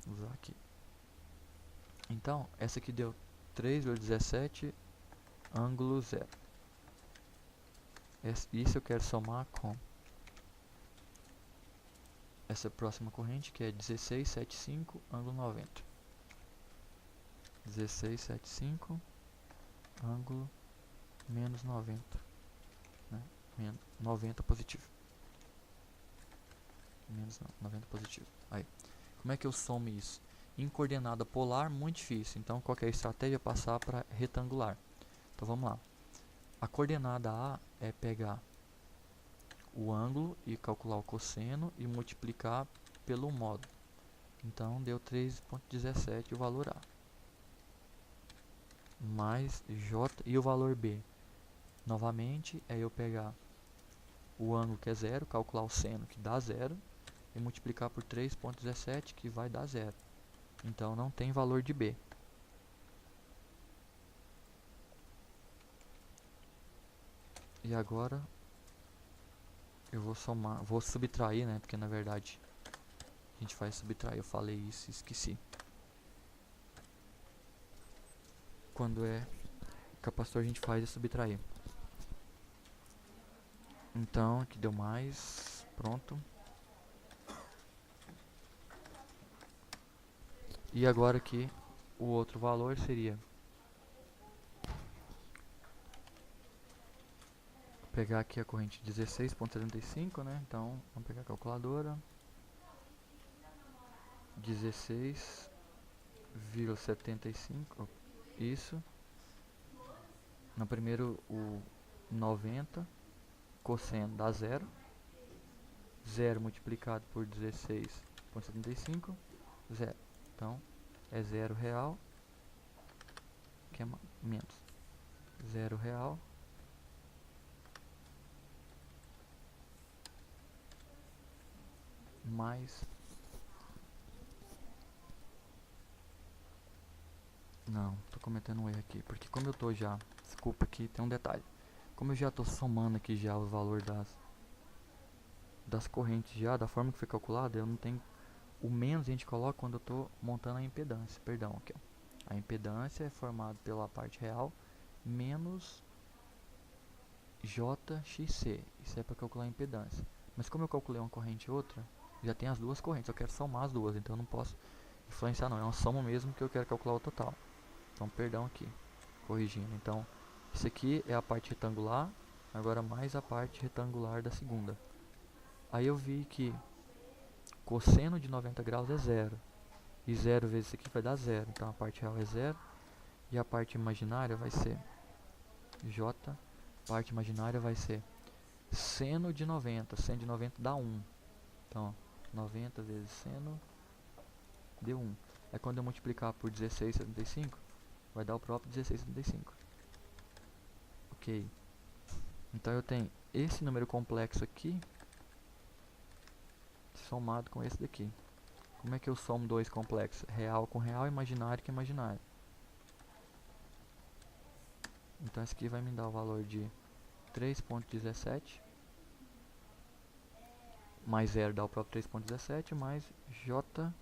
Vou usar aqui. Então, essa aqui deu 3,17 ângulo 0. Isso eu quero somar com essa próxima corrente, que é 16,75 ângulo 90. 16,75 ângulo menos 90, né? 90 positivo. Menos 90 positivo. Aí, como é que eu somo isso? Em coordenada polar, muito difícil. Então, qual que é a estratégia? Passar para retangular. Então, vamos lá. A coordenada A é pegar o ângulo e calcular o cosseno e multiplicar pelo módulo. Então, deu 3,17 o valor A. Mais J e o valor B. Novamente, é eu pegar o ângulo, que é 0, calcular o seno, que dá 0, e multiplicar por 3,17, que vai dar 0. Então, não tem valor de B. E agora, eu vou somar, vou subtrair, né? Porque, na verdade, a gente faz subtrair. Eu falei isso e esqueci. Quando é capacitor, a gente faz subtrair. Então, aqui deu mais. Pronto. E agora aqui, o outro valor seria... pegar aqui a corrente 16,75, né? Então, vamos pegar a calculadora. 16,75. Isso. No primeiro, o 90. Cosseno dá 0. 0 multiplicado por 16,75. 0. Então, é 0 real. Que é menos. 0 real. Mais... Não, tô cometendo um erro aqui. Porque como eu tô já... Desculpa, aqui tem um detalhe. como eu já estou somando aqui já o valor das correntes já, da forma que foi calculada, eu não tenho o menos, a gente coloca quando eu estou montando a impedância, perdão, aqui ó. A impedância é formada pela parte real menos JXC, isso é para calcular a impedância. Mas como eu calculei uma corrente e outra, já tem as duas correntes, eu quero somar as duas, então eu não posso influenciar não, é uma soma mesmo que eu quero calcular o total. Então perdão aqui, corrigindo. Então isso aqui é a parte retangular, agora mais a parte retangular da segunda. Aí eu vi que cosseno de 90 graus é zero, e 0 vezes isso aqui vai dar zero, então a parte real é zero, e a parte imaginária vai ser J, parte imaginária vai ser seno de 90, seno de 90 dá 1, então 90 vezes seno deu 1, é quando eu multiplicar por 16,75, vai dar o próprio 16,75, ok, então eu tenho esse número complexo aqui, somado com esse daqui. Como é que eu somo dois complexos? Real com real, imaginário com imaginário. Então esse aqui vai me dar o valor de 3,17 mais 0 dá o próprio 3,17 mais J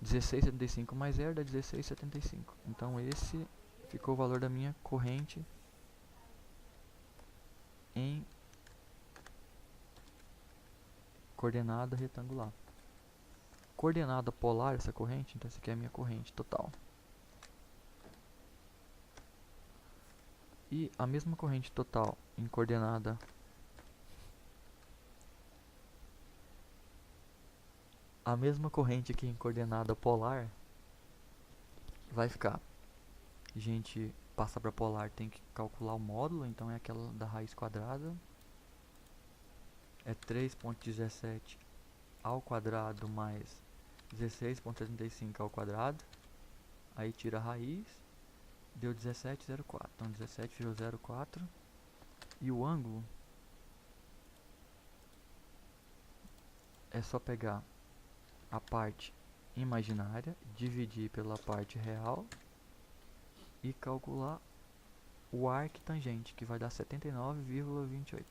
16,75 mais 0 dá 16,75. Então esse ficou o valor da minha corrente em coordenada retangular. Coordenada polar essa corrente, então essa aqui é a minha corrente total. E a mesma corrente total em coordenada a mesma corrente aqui em coordenada polar vai ficar. A gente passa para polar, tem que calcular o módulo, então é aquela da raiz quadrada. É 3,17 ao quadrado mais 16,75 ao quadrado. Aí tira a raiz, deu 17,04. Então 17,04. E o ângulo é só pegar a parte imaginária, dividir pela parte real e calcular o arctangente, que vai dar 79,28.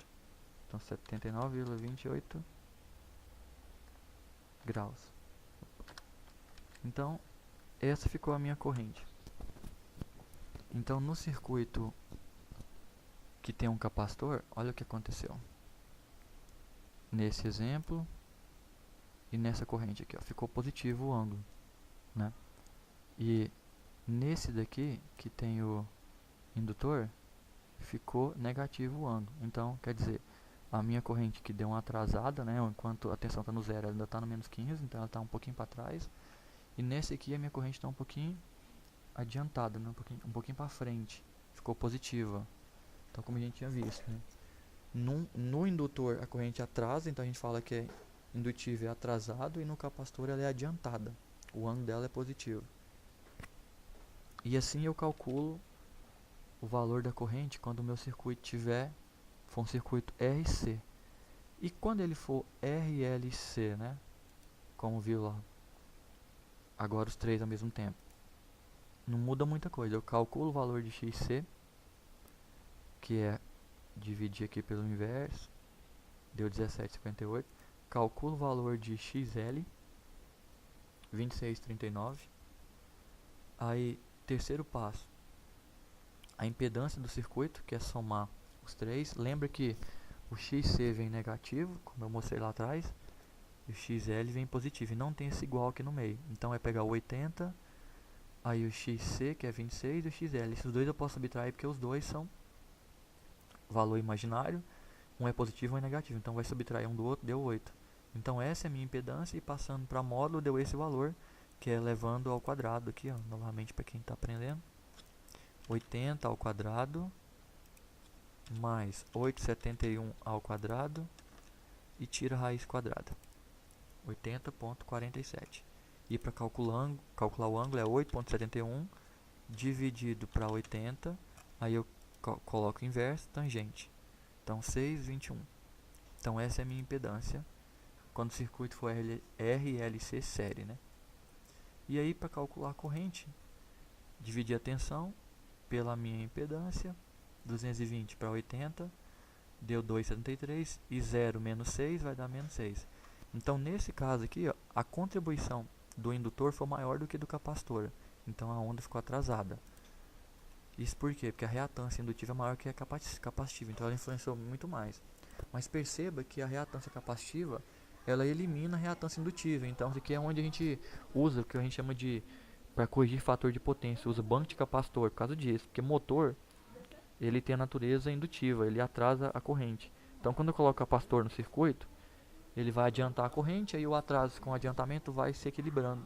Então 79,28 graus. Então essa ficou a minha corrente. Então no circuito que tem um capacitor, olha o que aconteceu. Nesse exemplo e nessa corrente aqui, ó, ficou positivo o ângulo, né? E nesse daqui que tem o indutor, ficou negativo o ângulo. Então quer dizer, a minha corrente que deu uma atrasada, né? Enquanto a tensão está no zero, ela ainda está no menos 15, então ela está um pouquinho para trás. E nesse aqui a minha corrente está um pouquinho adiantada, né? um pouquinho para frente, ficou positiva. Então como a gente tinha visto, né? No indutor a corrente atrasa, então a gente fala que é indutivo é atrasado, e no capacitor ela é adiantada, o ângulo dela é positivo. E assim eu calculo o valor da corrente quando o meu circuito for um circuito RC. E quando ele for RLC, né? Como viu lá, agora os três ao mesmo tempo, não muda muita coisa. Eu calculo o valor de XC, que é dividir aqui pelo inverso, deu 17,58. Calculo o valor de XL, 26,39. Aí, terceiro passo, a impedância do circuito, que é somar os três. Lembra que o XC vem negativo, como eu mostrei lá atrás, e o XL vem positivo, e não tem esse igual aqui no meio. Então é pegar o 80, aí o XC, que é 26, e o XL. Esses dois eu posso subtrair porque os dois são valor imaginário, um é positivo e um é negativo, então vai subtrair um do outro, deu 8. Então essa é a minha impedância, e passando para módulo deu esse valor, que é elevando ao quadrado aqui, ó, novamente para quem está aprendendo. 80 ao quadrado mais 8,71 ao quadrado e tira a raiz quadrada, 80,47. E para calcular o ângulo é 8,71 dividido para 80, aí eu coloco o inverso, tangente, então 6,21. Então essa é a minha impedância quando o circuito for RLC série, né? E aí para calcular a corrente, dividir a tensão, pela minha impedância, 220 para 80, deu 2,73, e 0 menos 6 vai dar menos 6. Então, nesse caso aqui, ó, a contribuição do indutor foi maior do que do capacitor. Então, a onda ficou atrasada. Isso por quê? Porque a reatância indutiva é maior que a capacitiva, então ela influenciou muito mais. Mas perceba que a reatância capacitiva, ela elimina a reatância indutiva. Então, isso aqui é onde a gente usa o que a gente chama de, para corrigir fator de potência, usa banco de capacitor por causa disso. Porque motor, ele tem a natureza indutiva, ele atrasa a corrente. Então, quando eu coloco o capacitor no circuito, ele vai adiantar a corrente, aí o atraso com o adiantamento vai se equilibrando.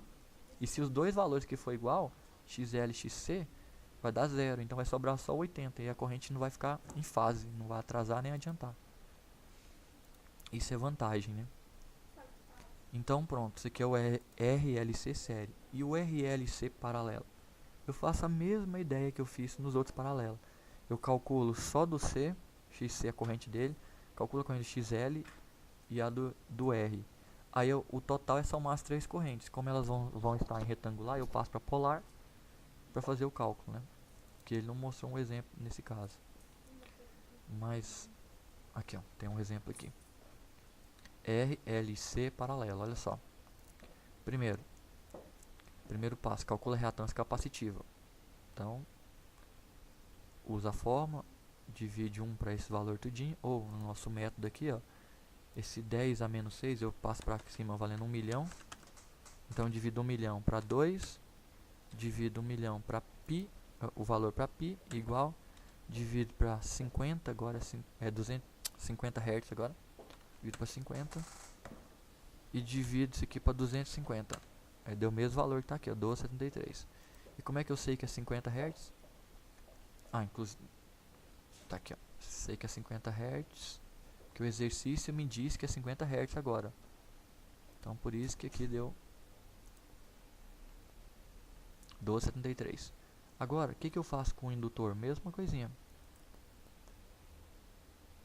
E se os dois valores que for igual, XL e XC, vai dar 0, então vai sobrar só 80 e a corrente não vai ficar em fase, não vai atrasar nem adiantar. Isso é vantagem, né? Então pronto, isso aqui é o RLC série. E o RLC paralelo? Eu faço a mesma ideia que eu fiz nos outros paralelos. Eu calculo só do C, XC é a corrente dele, calculo a corrente XL e a do R. Aí o total é somar as três correntes. Como elas vão estar em retangular, eu passo para polar para fazer o cálculo, né? Que ele não mostrou um exemplo nesse caso. Mas aqui, ó, tem um exemplo aqui. RLC paralelo, olha só. Primeiro passo, calcula a reatância capacitiva. Então, usa a fórmula, divide 1 para esse valor tudinho, ou no nosso método aqui, ó, esse 10 a menos 6 eu passo para cima valendo 1 milhão. Então, divido 1 milhão para 2, divido 1 milhão para π, o valor para π igual, divido para 50, agora é 250 Hz agora, divido para 50 e divido isso aqui para 250. Aí deu o mesmo valor que está aqui, ó, 12,73. E como é que eu sei que é 50 Hz? Ah, inclusive, tá aqui, ó, sei que é 50 Hz, que o exercício me diz que é 50 Hz agora. Então por isso que aqui deu 12,73. Agora, o que eu faço com o indutor? Mesma coisinha.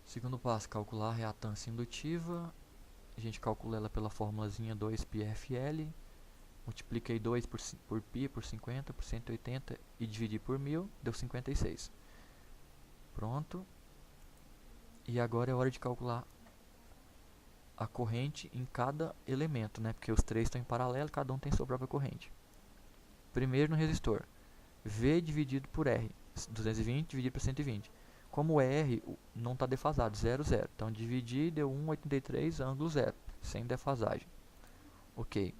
Segundo passo, calcular a reatância indutiva. A gente calcula ela pela formulazinha 2πfL. Multipliquei 2 por π por 50 por 180 e dividi por 1000, deu 56. Pronto. E agora é hora de calcular a corrente em cada elemento, né? Porque os três estão em paralelo, cada um tem sua própria corrente. Primeiro no resistor, V dividido por R, 220 dividido por 120. Como o R não está defasado, 0, 0. Então dividir deu 1,83, ângulo 0, sem defasagem. Ok.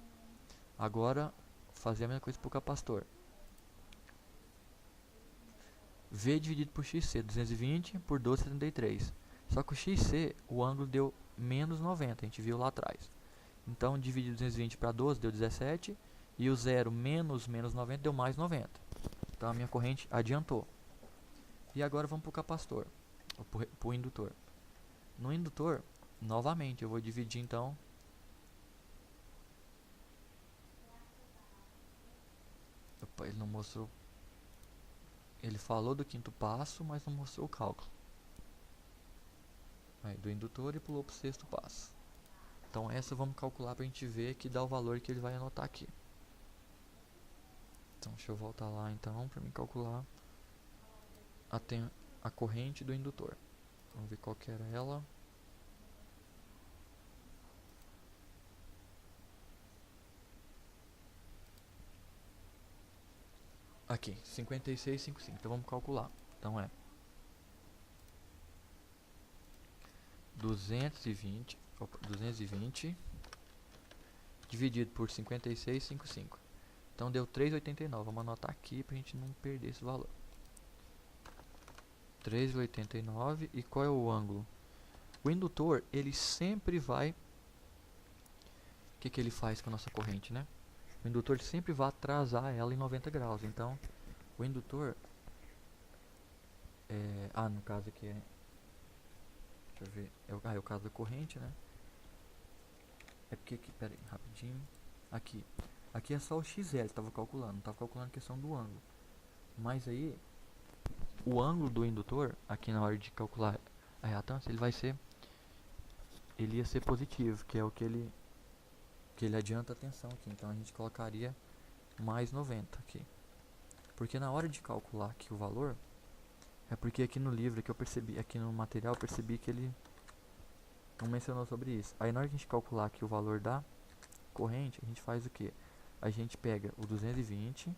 Agora, fazer a mesma coisa para o capacitor. V dividido por XC, 220 por 12,73. Só que o XC, o ângulo deu menos 90, a gente viu lá atrás. Então, dividir 220 para 12 deu 17. E o 0 menos 90 deu mais 90. Então, a minha corrente adiantou. E agora vamos para o capacitor, para o indutor. No indutor, novamente, eu vou dividir então. Opa, ele não mostrou. Ele falou do quinto passo, mas não mostrou o cálculo. Aí, do indutor e pulou para o sexto passo. Então essa vamos calcular para a gente ver que dá o valor que ele vai anotar aqui. Então deixa eu voltar lá então para me calcular a corrente do indutor. Vamos ver qual que era ela. Aqui, 56,55. Então vamos calcular. Então é 220 dividido por 56,55. Então deu 3,89. Vamos anotar aqui para a gente não perder esse valor. 3,89. E qual é o ângulo? O indutor, ele sempre vai... O que ele faz com a nossa corrente, né? O indutor sempre vai atrasar ela em 90 graus. Então, o indutor... no caso aqui é... Deixa eu ver. É o caso da corrente, né? É porque aqui... Pera aí, rapidinho. Aqui é só o XL, estava calculando. Não estava calculando a questão do ângulo. Mas aí... O ângulo do indutor, aqui na hora de calcular a reatância, ele ia ser positivo, que é o que ele adianta a tensão aqui. Então a gente colocaria mais 90 aqui. Porque na hora de calcular aqui o valor, é porque aqui no livro que eu percebi, aqui no material eu percebi que ele não mencionou sobre isso. Aí na hora de a gente calcular aqui o valor da corrente, a gente faz o que? A gente pega o 220.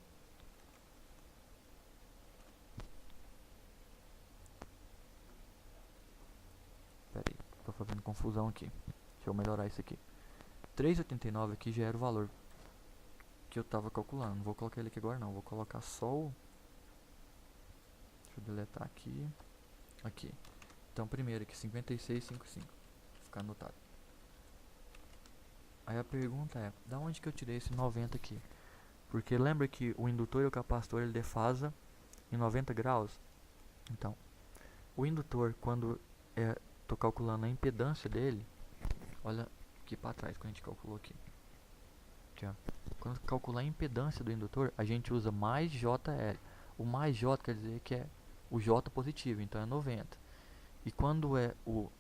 Pera aí, tô fazendo confusão aqui. Deixa eu melhorar isso aqui. 3,89 aqui já era o valor que eu tava calculando. Não vou colocar ele aqui agora não, vou colocar só o... Deixa eu deletar aqui. Aqui. Então primeiro aqui, 56,55. Vou ficar anotado. Aí a pergunta é, da onde que eu tirei esse 90 aqui? Porque lembra que o indutor e o capacitor ele defasa em 90 graus? Então, o indutor, quando tô calculando a impedância dele, olha aqui para trás, quando a gente calculou aqui. Aqui, ó. Quando calcular a impedância do indutor, a gente usa mais JL. O mais J quer dizer que é o J positivo, então é 90. E quando é o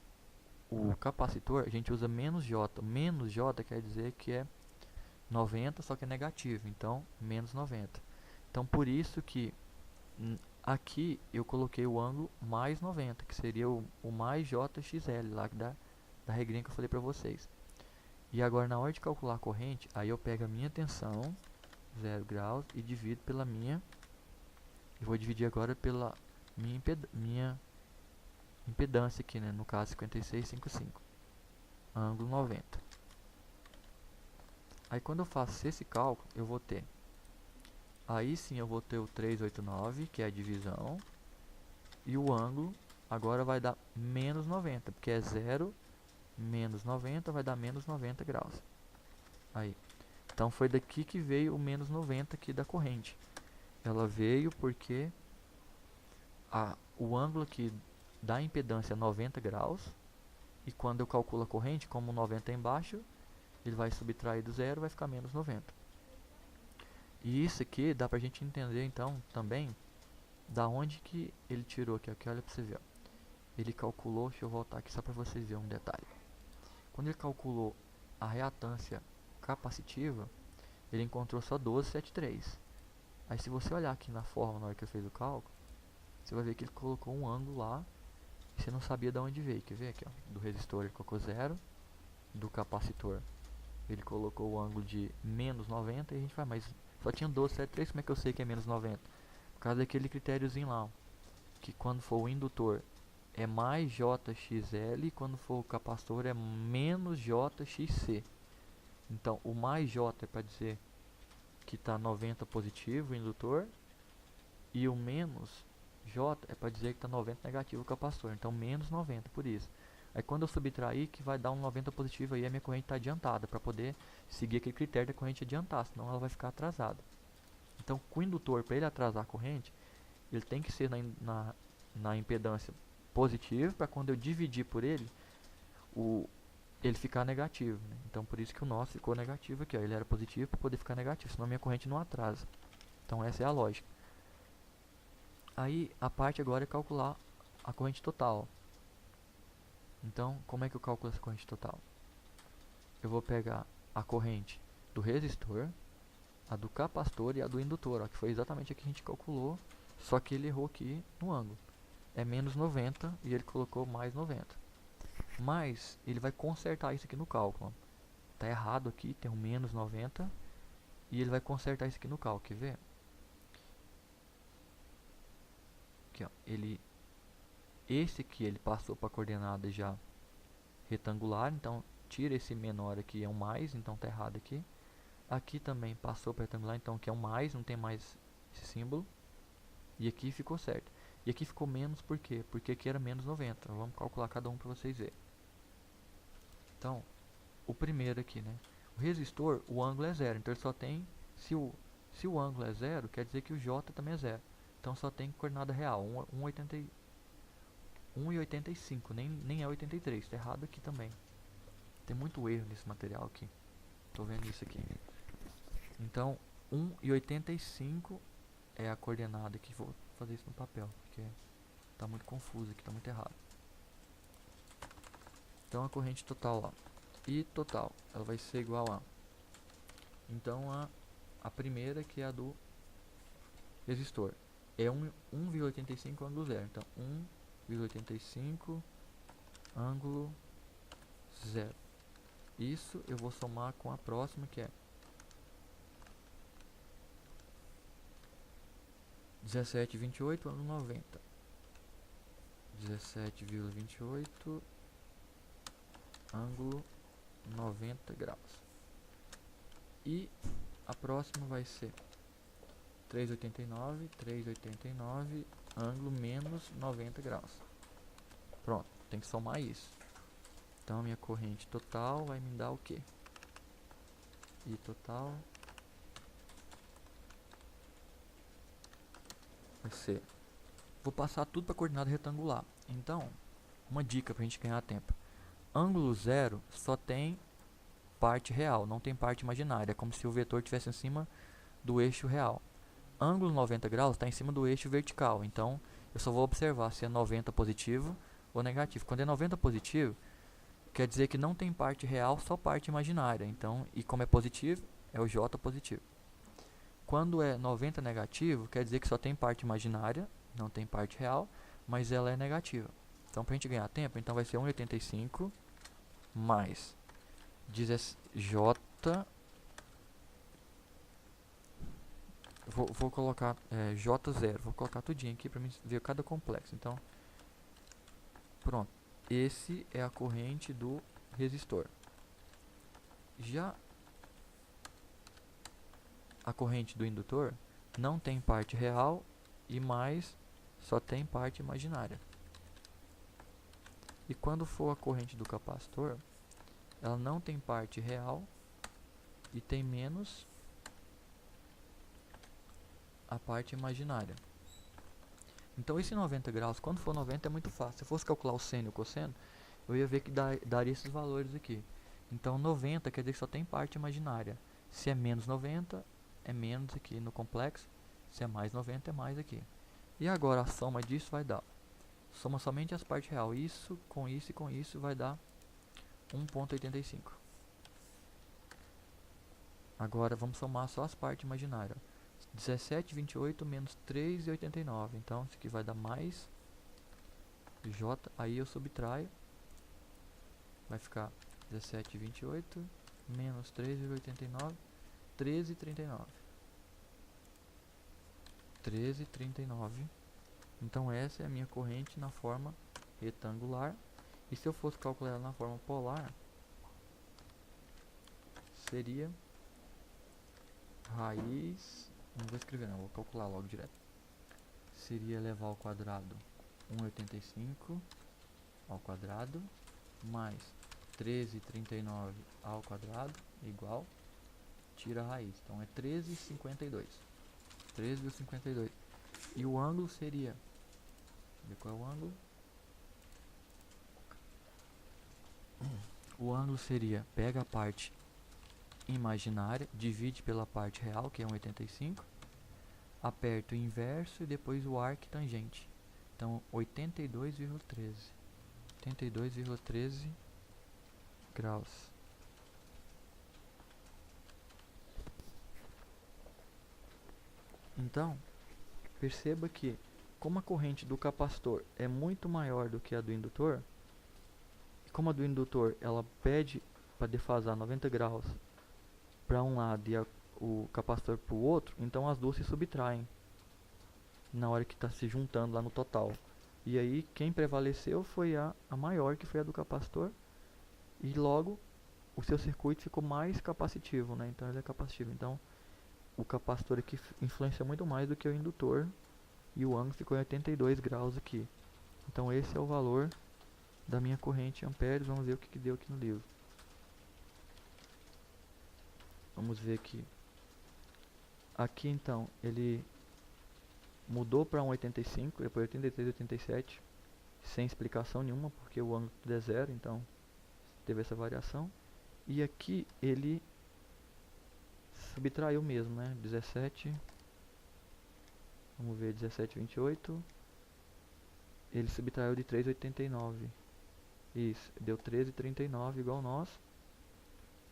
capacitor, a gente usa menos J. Menos J quer dizer que é 90, só que é negativo, então menos 90. Então por isso que aqui eu coloquei o ângulo mais 90, que seria o mais JXL, lá da regrinha que eu falei pra vocês. E agora na hora de calcular a corrente, aí eu pego a minha tensão, 0 graus, e divido pela minha... Eu vou dividir agora pela minha impedância aqui, né? No caso 56,55. Ângulo 90. Aí quando eu faço esse cálculo, eu vou ter... Aí sim eu vou ter o 389, que é a divisão. E o ângulo agora vai dar menos 90, porque é 0 menos 90 vai dar menos 90 graus. Aí. Então foi daqui que veio o menos 90 aqui da corrente. Ela veio porque o ângulo aqui da impedância é 90 graus. E quando eu calculo a corrente, como 90 é embaixo, ele vai subtrair do zero, vai ficar menos 90. E isso aqui dá pra gente entender então também da onde que ele tirou aqui, olha pra você ver, ó. Ele calculou, deixa eu voltar aqui só pra vocês verem um detalhe. Quando ele calculou a reatância capacitiva, ele encontrou só 12,73. Aí se você olhar aqui na fórmula na hora que eu fiz o cálculo, você vai ver que ele colocou um ângulo lá e você não sabia de onde veio. Quer ver aqui, ó, do resistor ele colocou 0, do capacitor ele colocou o ângulo de menos 90 e a gente vai, mas só tinha 12,73, como é que eu sei que é menos 90? Por causa daquele critériozinho lá, ó, que quando for o indutor é mais JXL e quando for o capacitor é menos JXC. Então o mais J é para dizer que está 90 positivo o indutor e o menos J é para dizer que está 90 negativo o capacitor. Então menos 90 por isso. Aí quando eu subtrair que vai dar um 90 positivo aí a minha corrente está adiantada para poder seguir aquele critério da corrente adiantar, senão ela vai ficar atrasada. Então com o indutor, para ele atrasar a corrente, ele tem que ser na impedância positivo, para quando eu dividir por ele, ele ficar negativo, né? Então por isso que o nosso ficou negativo aqui, ó. Ele era positivo para poder ficar negativo, senão a minha corrente não atrasa. Então essa é a lógica. Aí a parte agora é calcular a corrente total. Então como é que eu calculo essa corrente total? Eu vou pegar a corrente do resistor, a do capacitor e a do indutor, ó, que foi exatamente a que a gente calculou, só que ele errou aqui no ângulo. É menos 90 e ele colocou mais 90. Mas ele vai consertar isso aqui no cálculo. Tá errado aqui, tem um menos 90 e ele vai consertar isso aqui no cálculo, quer ver? Aqui, ó, esse aqui ele passou para a coordenada já retangular, então tira esse menor aqui, é um mais, então tá errado aqui. Aqui também passou para retangular, então aqui é um mais, não tem mais esse símbolo. E aqui ficou certo. E aqui ficou menos por quê? Porque aqui era menos 90. Vamos calcular cada um para vocês verem. Então, o primeiro aqui, né? O resistor, o ângulo é zero, então ele só tem... Se o ângulo é zero, quer dizer que o J também é zero. Então só tem coordenada real, 1,85, nem é 83, tá errado aqui também. Tem muito erro nesse material aqui. Tô vendo isso aqui. Então, 1,85 é a coordenada aqui. Vou fazer isso no papel, porque tá muito confuso aqui, tá muito errado. Então a corrente total, ó, I total, ela vai ser igual a... Então a primeira, que é a do resistor é 1,85 ângulo zero. Então 1,85 ângulo zero. Isso eu vou somar com a próxima, que é 17,28 ângulo 90. 17,28 ângulo 90 graus. E a próxima vai ser 3,89 ângulo menos 90 graus. Pronto, tem que somar isso. Então a minha corrente total vai me dar o quê? I total vai ser... Vou passar tudo para coordenada retangular. Então, uma dica para a gente ganhar tempo. Ângulo zero só tem parte real, não tem parte imaginária. É como se o vetor estivesse em cima do eixo real. Ângulo 90 graus está em cima do eixo vertical. Então, eu só vou observar se é 90 positivo ou negativo. Quando é 90 positivo, quer dizer que não tem parte real, só parte imaginária. Então, e como é positivo, é o J positivo. Quando é 90 negativo, quer dizer que só tem parte imaginária, não tem parte real, mas ela é negativa. Então, para a gente ganhar tempo, então vai ser 1,85 mais J. Vou colocar J0. Vou colocar tudinho aqui para ver cada complexo. Então, pronto. Esse é a corrente do resistor. Já a corrente do indutor não tem parte real e mais só tem parte imaginária. E quando for a corrente do capacitor, ela não tem parte real e tem menos a parte imaginária. Então esse 90 graus, quando for 90 é muito fácil. Se eu fosse calcular o seno e o cosseno, eu ia ver que daria esses valores aqui. Então 90 quer dizer que só tem parte imaginária. Se é menos 90, é menos aqui no complexo. Se é mais 90, é mais aqui. E agora a soma disso vai dar... Soma somente as partes reais. Isso e com isso vai dar 1,85. Agora vamos somar só as partes imaginárias. 17,28 menos 3,89. Então isso aqui vai dar mais J. Aí eu subtraio. Vai ficar 17,28 menos 3,89. 13,39. 13,39. Então essa é a minha corrente na forma retangular. E se eu fosse calcular ela na forma polar, seria raiz... Não vou escrever não, vou calcular logo direto. Seria elevar ao quadrado 1,85 ao quadrado mais 13,39 ao quadrado igual, tira a raiz. Então é 13,52. 13,52. E o ângulo seria... Deixa eu ver qual é o ângulo. O ângulo seria, pega a parte imaginária, divide pela parte real, que é 1,85, aperta o inverso e depois o arco tangente. Então 82,13. 82,13 graus. Então, perceba que, como a corrente do capacitor é muito maior do que a do indutor, como a do indutor ela pede para defasar 90 graus para um lado e o capacitor para o outro, então as duas se subtraem na hora que está se juntando lá no total. E aí quem prevaleceu foi a maior, que foi a do capacitor, e logo o seu circuito ficou mais capacitivo, né? Então ele é capacitivo. Então o capacitor aqui influencia muito mais do que o indutor, e o ângulo ficou em 82 graus aqui. Então esse é o valor da minha corrente em amperes. Vamos ver o que deu aqui no livro. Vamos ver aqui. Aqui então ele mudou para 1,85, depois 83, 87, sem explicação nenhuma, porque o ângulo é zero, então teve essa variação. E aqui ele subtraiu mesmo, né? 17, vamos ver, 17,28, ele subtraiu de 3,89. Isso, deu 13,39 igual ao nosso.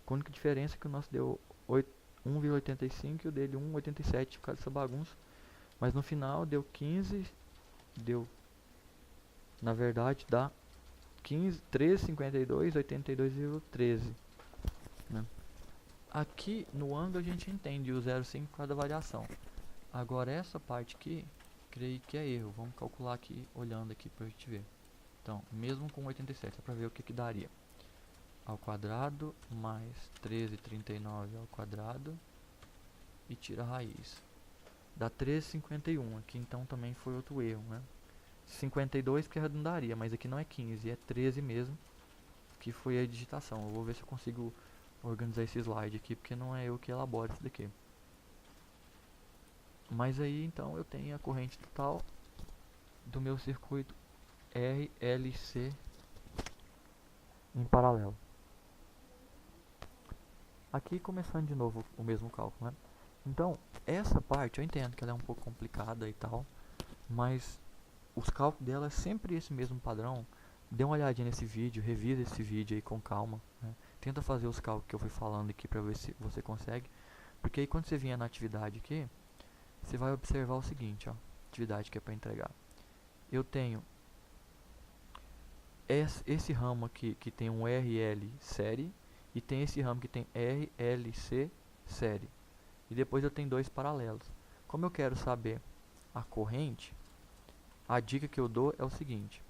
A única diferença é que o nosso deu 1,85 e o dele 1,87, por causa dessa bagunça. Mas no final deu 15, na verdade dá 15, 13,52, 82,13, né? Aqui no ângulo a gente entende o 0,5 por causa da variação. Agora essa parte aqui, creio que é erro. Vamos calcular aqui, olhando aqui pra gente ver. Então, mesmo com 87, é para ver o que que daria. Ao quadrado mais 13,39 ao quadrado e tira a raiz. Dá 13,51. Aqui então também foi outro erro, né? 52 que arredondaria, mas aqui não é 15, é 13 mesmo, que foi a digitação. Eu vou ver se eu consigo organizar esse slide aqui, porque não é eu que elaboro isso daqui. Mas aí então eu tenho a corrente total do meu circuito RLC em paralelo. Aqui começando de novo o mesmo cálculo, né? Então, essa parte eu entendo que ela é um pouco complicada e tal, mas os cálculos dela é sempre esse mesmo padrão. Dê uma olhadinha nesse vídeo, revisa esse vídeo aí com calma, né? Tenta fazer os cálculos que eu fui falando aqui pra ver se você consegue, porque aí quando você vier na atividade aqui, você vai observar o seguinte, ó, atividade que é para entregar. Eu tenho esse ramo aqui que tem um RL série e tem esse ramo que tem RLC série. E depois eu tenho dois paralelos. Como eu quero saber a corrente, a dica que eu dou é o seguinte,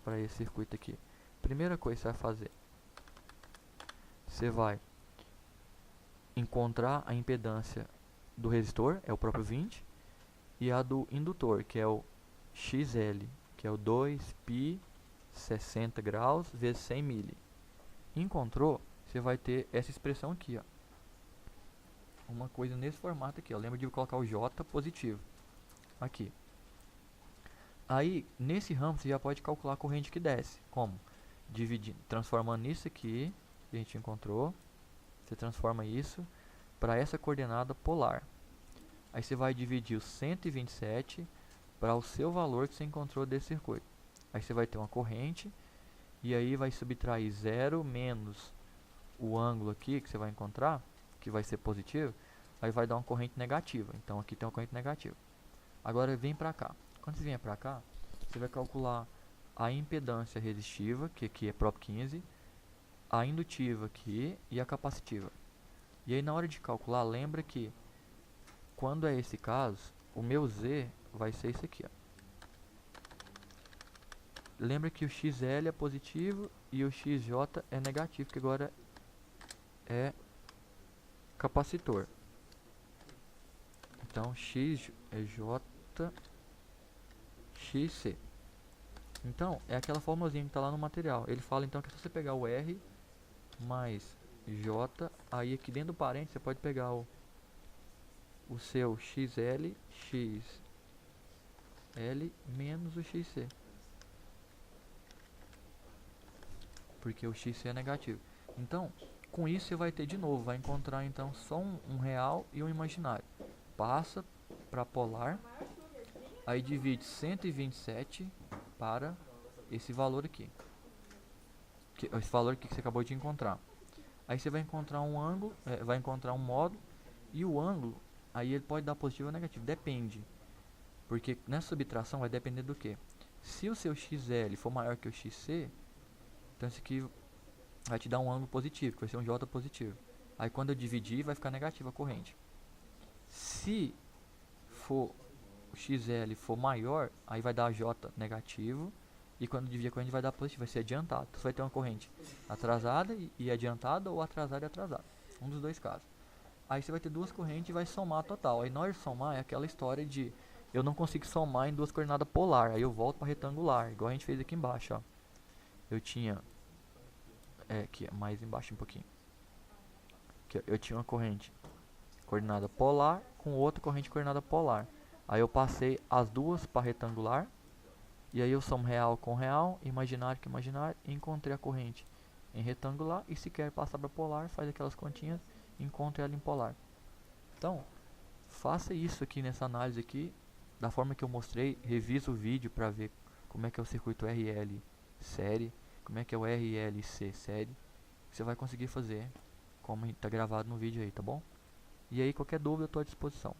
para esse circuito aqui. Primeira coisa que você vai fazer, você vai encontrar a impedância do resistor, é o próprio 20, e a do indutor, que é o XL, que é o 2π 60 graus vezes 100 mili. Encontrou, você vai ter essa expressão aqui, ó. Uma coisa nesse formato aqui, ó. Lembra de colocar o J positivo aqui. Aí, nesse ramo, você já pode calcular a corrente que desce. Como? Dividindo, transformando isso aqui, que a gente encontrou. Você transforma isso para essa coordenada polar. Aí você vai dividir o 127 para o seu valor que você encontrou desse circuito. Aí você vai ter uma corrente, e aí vai subtrair 0 menos o ângulo aqui que você vai encontrar, que vai ser positivo, aí vai dar uma corrente negativa. Então aqui tem uma corrente negativa. Agora vem para cá. Quando você vier para cá, você vai calcular a impedância resistiva, que aqui é prop 15, a indutiva aqui e a capacitiva. E aí na hora de calcular, lembra que quando é esse caso, o meu Z vai ser esse aqui, ó. Lembra que o XL é positivo e o XJ é negativo, que agora é capacitor. Então X é J, XC. Então é aquela formulazinha que está lá no material. Ele fala então que se você pegar o R mais J, aí aqui dentro do parênteses você pode pegar o seu XL, XL menos o XC. Porque o XC é negativo. Então, com isso você vai ter de novo, vai encontrar então só um real e um imaginário. Passa para polar, aí divide 127 para esse valor aqui. Esse valor aqui que você acabou de encontrar. Aí você vai encontrar um ângulo, vai encontrar um módulo, e o ângulo, aí ele pode dar positivo ou negativo, depende. Porque nessa subtração vai depender do que? Se o seu XL for maior que o XC, então esse aqui vai te dar um ângulo positivo, que vai ser um J positivo. Aí quando eu dividir, vai ficar negativa a corrente. Se for o XL for maior, aí vai dar J negativo. E quando dividir a corrente vai dar positivo, vai ser adiantado. Então você vai ter uma corrente atrasada e adiantada, ou atrasada e atrasada. Um dos dois casos. Aí você vai ter duas correntes e vai somar total. Aí na hora de somar é aquela história de eu não consigo somar em duas coordenadas polar. Aí eu volto para retangular, igual a gente fez aqui embaixo, ó. Eu tinha aqui mais embaixo um pouquinho. Aqui, eu tinha uma corrente coordenada polar com outra corrente coordenada polar. Aí eu passei as duas para retangular. E aí eu somo real com real, imaginário com imaginário, e encontrei a corrente em retangular. E se quer passar para polar, faz aquelas continhas e encontre ela em polar. Então, faça isso aqui nessa análise aqui, da forma que eu mostrei. Revisa o vídeo para ver como é que é o circuito RL série, como é que é o RLC série. Você vai conseguir fazer como está gravado no vídeo aí, tá bom? E aí qualquer dúvida eu estou à disposição.